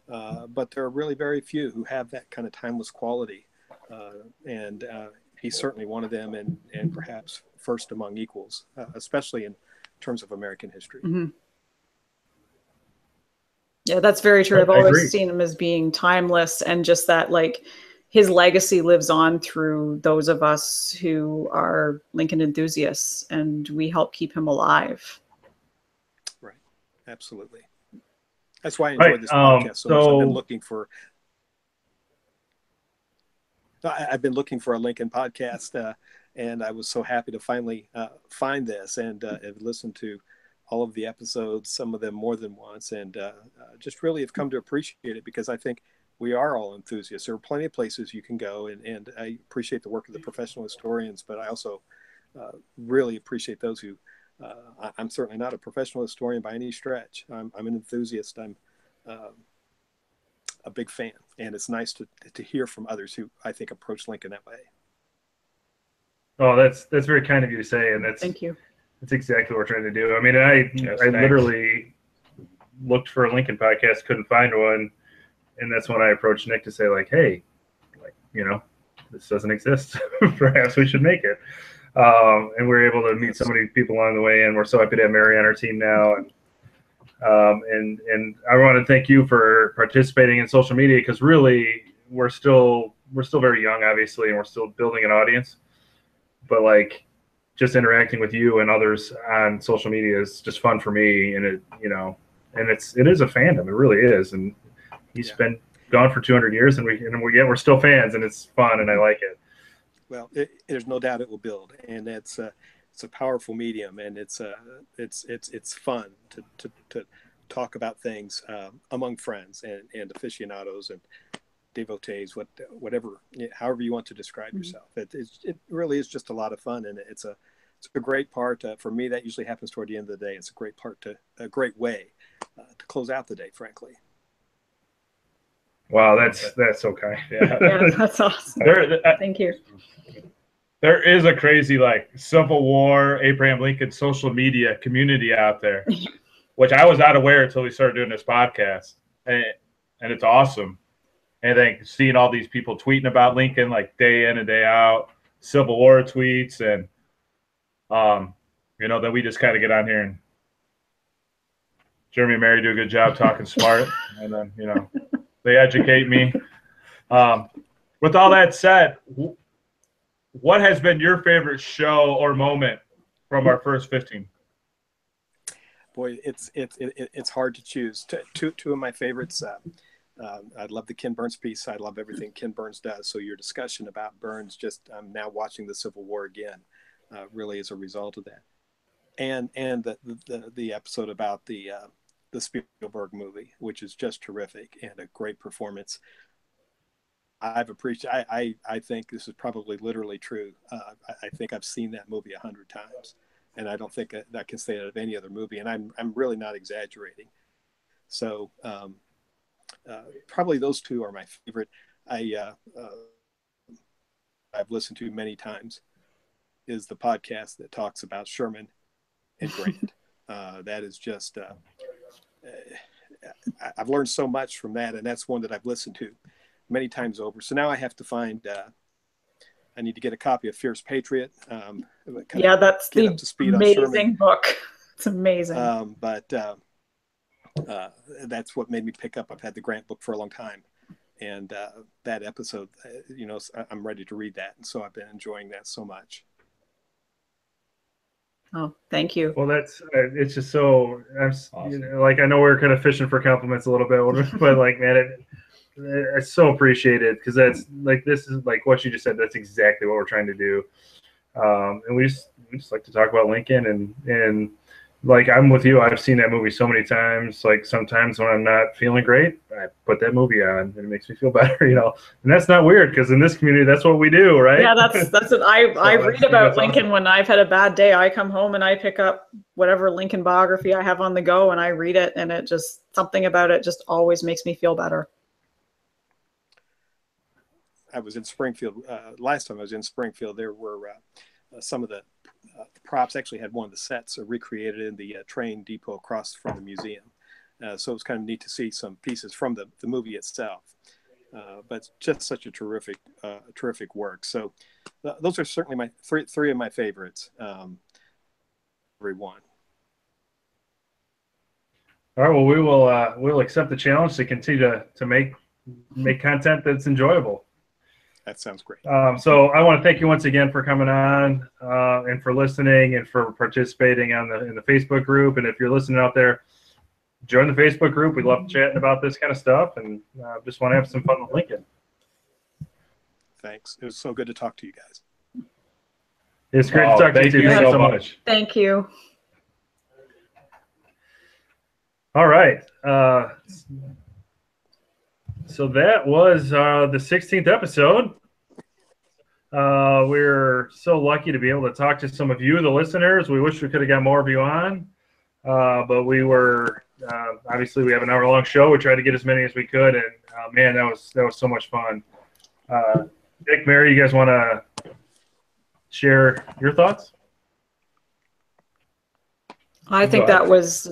but there are really very few who have that kind of timeless quality. And he's certainly one of them, and perhaps first among equals, especially in terms of American history. Mm-hmm. Yeah, that's very true. I've always seen him as being timeless, and just that his legacy lives on through those of us who are Lincoln enthusiasts, and we help keep him alive. Right. Absolutely. That's why I enjoyed this podcast so much. I've been looking for a Lincoln podcast, and I was so happy to finally find this, and have listened to all of the episodes, some of them more than once, and just really have come to appreciate it, because I think we are all enthusiasts. There are plenty of places you can go, and I appreciate the work of the professional historians, but I also really appreciate those who, I'm certainly not a professional historian by any stretch. I'm an enthusiast. I'm a big fan, and it's nice to hear from others who I think approach Lincoln that way. Oh, that's very kind of you to say, and Thank you. That's exactly what we're trying to do. I mean, I literally looked for a Lincoln podcast, couldn't find one, and that's when I approached Nick to say, like, hey, like, you know, this doesn't exist. Perhaps we should make it. And we were able to meet so many people along the way, and we're so happy to have Mary on our team now. And I want to thank you for participating in social media, because really we're still very young, obviously, and we're still building an audience. But like, just interacting with you and others on social media is just fun for me, and it, you know, and it is a fandom. It really is, and he's been gone for 200 years, and we're still fans, and it's fun, and I like it. Well, there's no doubt it will build, and it's a powerful medium, and it's fun to talk about things among friends and aficionados and devotees, whatever, however you want to describe yourself. It really is just a lot of fun, and it's a great part for me. That usually happens toward the end of the day. It's a great way to close out the day, frankly. Wow, that's so kind. Yeah, that's awesome. Thank you. There is a crazy, like, Civil War, Abraham Lincoln social media community out there, which I was not aware until we started doing this podcast, and it's awesome. And then seeing all these people tweeting about Lincoln, like, day in and day out, Civil War tweets, and you know, then we just kind of get on here, and Jeremy and Mary do a good job talking smart, and then, you know, they educate me. With all that said, what has been your favorite show or moment from our first 15? Boy, it's hard to choose. Two of my favorites. I love the Ken Burns piece. I love everything Ken Burns does. So your discussion about Burns, I'm now watching the Civil War again, really as a result of that. And the episode about the Spielberg movie, which is just terrific and a great performance. I've appreciated. I think this is probably literally true. I think I've seen that movie 100 times, and I don't think that can say that of any other movie. And I'm really not exaggerating. So probably those two are my favorite. I've listened to many times is the podcast that talks about Sherman and Grant. That is just I've learned so much from that, and that's one that I've listened to many times over. So now I have to find, I need to get a copy of Fierce Patriot. Yeah, that's the amazing book. It's amazing. But that's what made me pick up. I've had the Grant book for a long time. And that episode, you know, I'm ready to read that. And so I've been enjoying that so much. Oh, thank you. Well, it's just so, awesome. You know, like, I know we're kind of fishing for compliments a little bit, but like, man, it's so appreciated, because that's like, this is like what you just said. That's exactly what we're trying to do. And we just like to talk about Lincoln, and like, I'm with you. I've seen that movie so many times. Like, sometimes when I'm not feeling great, I put that movie on, and it makes me feel better, you know. And that's not weird, because in this community, that's what we do, right? Yeah, that's what I read about Lincoln. Awesome. When I've had a bad day, I come home and I pick up whatever Lincoln biography I have on the go, and I read it, and it just, something about it just always makes me feel better. I was in Springfield last time I was in Springfield. There were some of the props actually had one of the sets recreated in the train depot across from the museum. So it was kind of neat to see some pieces from the movie itself. But just such a terrific work. So those are certainly my three of my favorites. Everyone. All right. Well, we'll accept the challenge to continue to make content that's enjoyable. That sounds great. So I want to thank you once again for coming on and for listening and for participating in the Facebook group. And if you're listening out there, join the Facebook group. We love chatting about this kind of stuff, and just want to have some fun with Lincoln. Thanks. It was so good to talk to you guys. It's great to talk to you too. Thanks so much. Thank you. All right. So that was the 16th episode. We're so lucky to be able to talk to some of you, the listeners. We wish we could have got more of you on, but we were obviously we have an hour-long show. We tried to get as many as we could, and man, that was so much fun. Nick, Mary, you guys want to share your thoughts? I think that was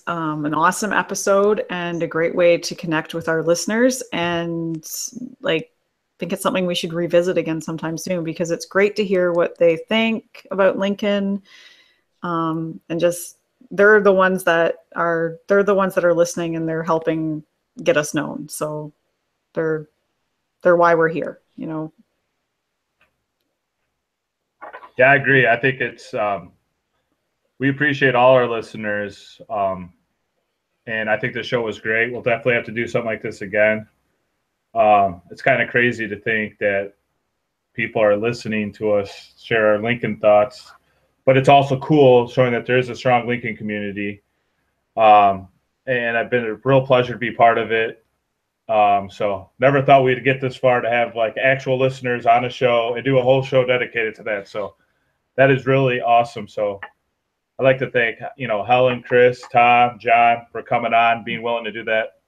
an awesome episode and a great way to connect with our listeners, and I think it's something we should revisit again sometime soon, because it's great to hear what they think about Lincoln. And just they're the ones that are listening, and they're helping get us known. So they're why we're here, Yeah, I agree. I think it's we appreciate all our listeners, and I think the show was great. We'll definitely have to do something like this again. It's kind of crazy to think that people are listening to us share our Lincoln thoughts, but it's also cool showing that there is a strong Lincoln community. And I've been a real pleasure to be part of it. So never thought we'd get this far to have actual listeners on a show and do a whole show dedicated to that. So that is really awesome. So I'd like to thank, Helen, Chris, Tom, John for coming on, being willing to do that,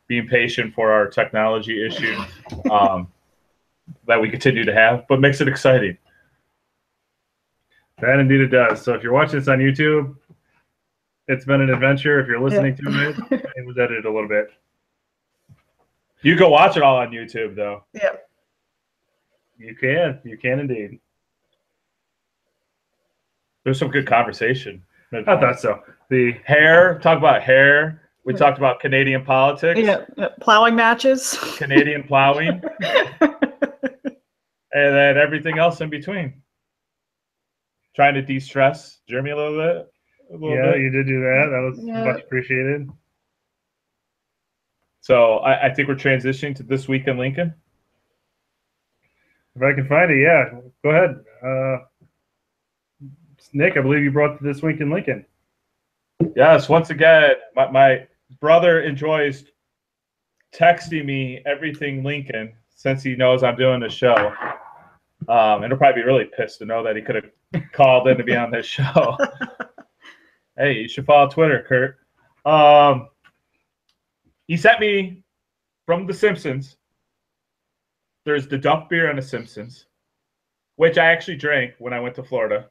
being patient for our technology issues that we continue to have, but makes it exciting. That indeed it does. So if you're watching this on YouTube, it's been an adventure. If you're listening to it, it was edited a little bit. You can watch it all on YouTube, though. Yeah. You can indeed. There's some good conversation. I thought so. The hair, talk about hair. We talked about Canadian politics. Yeah, plowing matches. Canadian plowing. And then everything else in between. Trying to de-stress Jeremy a little bit. You did do that. That was much appreciated. So I think we're transitioning to This Week in Lincoln. If I can find it, yeah. Go ahead. Nick, I believe you brought This Week in Lincoln. Yes, once again, my brother enjoys texting me everything Lincoln since he knows I'm doing the show. And he'll probably be really pissed to know that he could have called in to be on this show. Hey, you should follow Twitter, Kurt. He sent me from The Simpsons. There's the Duff beer on The Simpsons, which I actually drank when I went to Florida.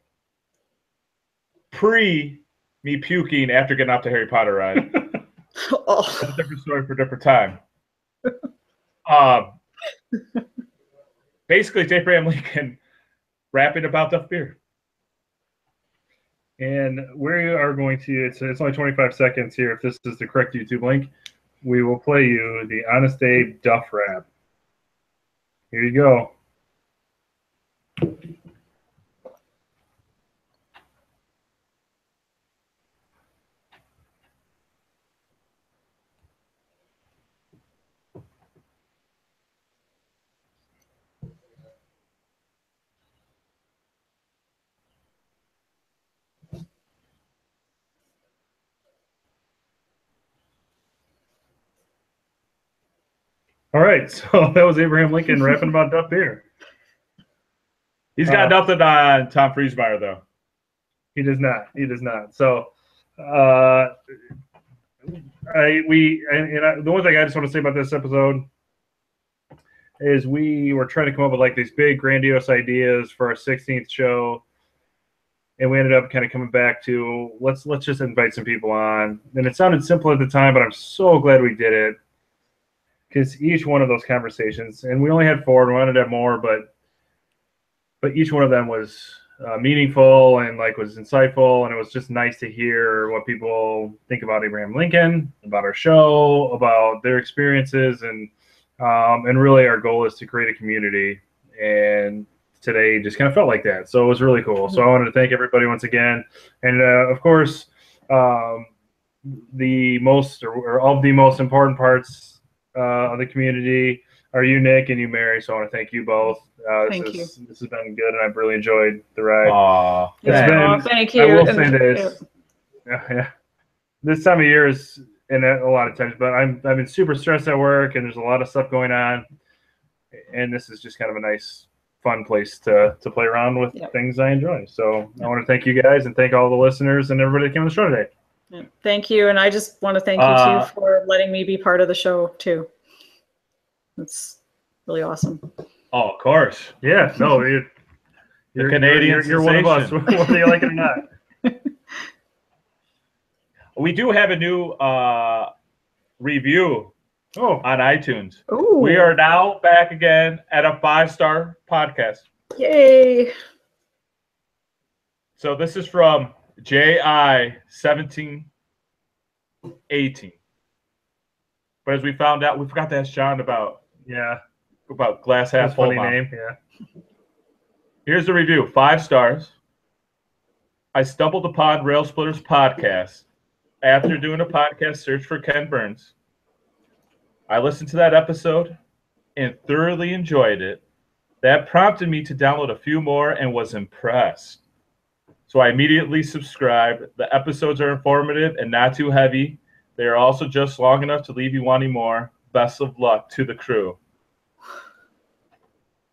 Pre me puking after getting off the Harry Potter ride. That's a different story for a different time. Basically, it's Abraham Lincoln rapping about Duff beer. And we are going to, it's only 25 seconds here. If this is the correct YouTube link, we will play you the Honest Abe Duff rap. Here you go. All right, so that was Abraham Lincoln rapping about Duff beer. He's got nothing on Tom Friesmeier, though. He does not. He does not. So, the one thing I just want to say about this episode is we were trying to come up with these big grandiose ideas for our 16th show, and we ended up kind of coming back to let's just invite some people on. And it sounded simple at the time, but I'm so glad we did it. Because each one of those conversations, and we only had 4, and we wanted to have more, but each one of them was meaningful and was insightful, and it was just nice to hear what people think about Abraham Lincoln, about our show, about their experiences, and really our goal is to create a community. And today just kind of felt like that, so it was really cool. So I wanted to thank everybody once again, and of course, the most important parts of the community are you, Nick, and you, Mary. So I want to thank you both. This has been good, and I've really enjoyed the ride. Thank you. I will say this. Yeah. This time of year is and a lot of times, but I've been super stressed at work, and there's a lot of stuff going on, and this is just kind of a nice, fun place to play around with things I enjoy. So I want to thank you guys and thank all the listeners and everybody that came on the show today. Yeah, thank you, and I just want to thank you too for letting me be part of the show too. It's really awesome. Oh, of course. Yeah, no, you're Canadian you're one of us, whether you like it or not. We do have a new review on iTunes. Ooh. We are now back again at a 5-star podcast. Yay. So this is from JI1718. But as we found out, we forgot to ask John about glass half full. Funny name, yeah. Here's the review. 5 stars. I stumbled upon Rail Splitters podcast after doing a podcast search for Ken Burns. I listened to that episode and thoroughly enjoyed it. That prompted me to download a few more and was impressed. So I immediately subscribed. The episodes are informative and not too heavy. They are also just long enough to leave you wanting more. Best of luck to the crew.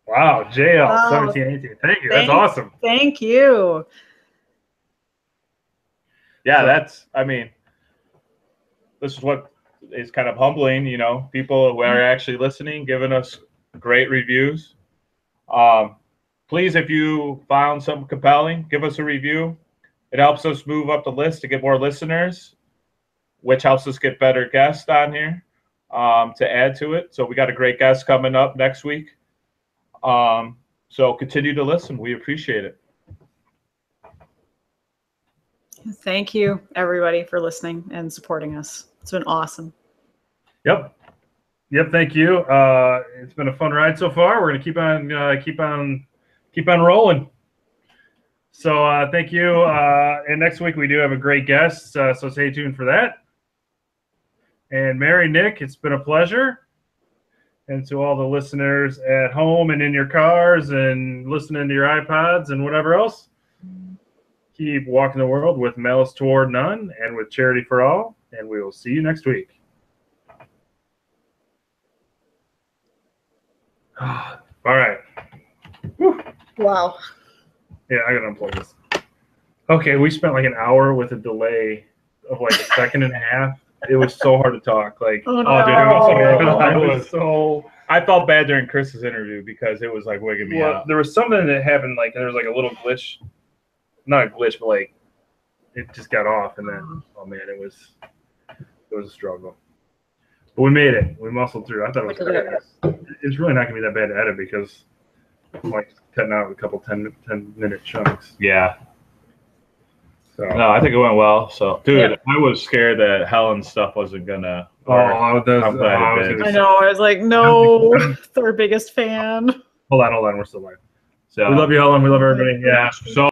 Wow, JL 1718. Thank you. That's awesome. Thank you. Yeah, this is what is kind of humbling, people who are actually listening, giving us great reviews. Please, if you found something compelling, give us a review. It helps us move up the list to get more listeners, which helps us get better guests on here to add to it. So we got a great guest coming up next week. So continue to listen. We appreciate it. Thank you, everybody, for listening and supporting us. It's been awesome. Yep. Thank you. It's been a fun ride so far. We're gonna keep on rolling. So thank you. And next week we do have a great guest. So stay tuned for that. And Mary, Nick, it's been a pleasure. And to all the listeners at home and in your cars and listening to your iPods and whatever else, keep walking the world with malice toward none and with charity for all. And we will see you next week. All right. Whew. Wow. Yeah, I gotta unplug this. Okay, we spent like an hour with a delay of like a second and a half. It was so hard to talk. Like, dude, I felt bad during Chris's interview because it was like wigging me out. There was something that happened, like there was like a little glitch. Not a glitch, but like it just got off, and then it was a struggle. But we made it. We muscled through. I thought it was it's really not gonna be that bad to edit because I'm like cutting out a couple 10-minute chunks. Yeah. So no, I think it went well. So, dude, I was scared that Helen's stuff wasn't gonna. I'm glad it did. I know. I was like, no, third biggest fan. Hold on. We're still live. So we love you, Helen. We love everybody. Yeah. So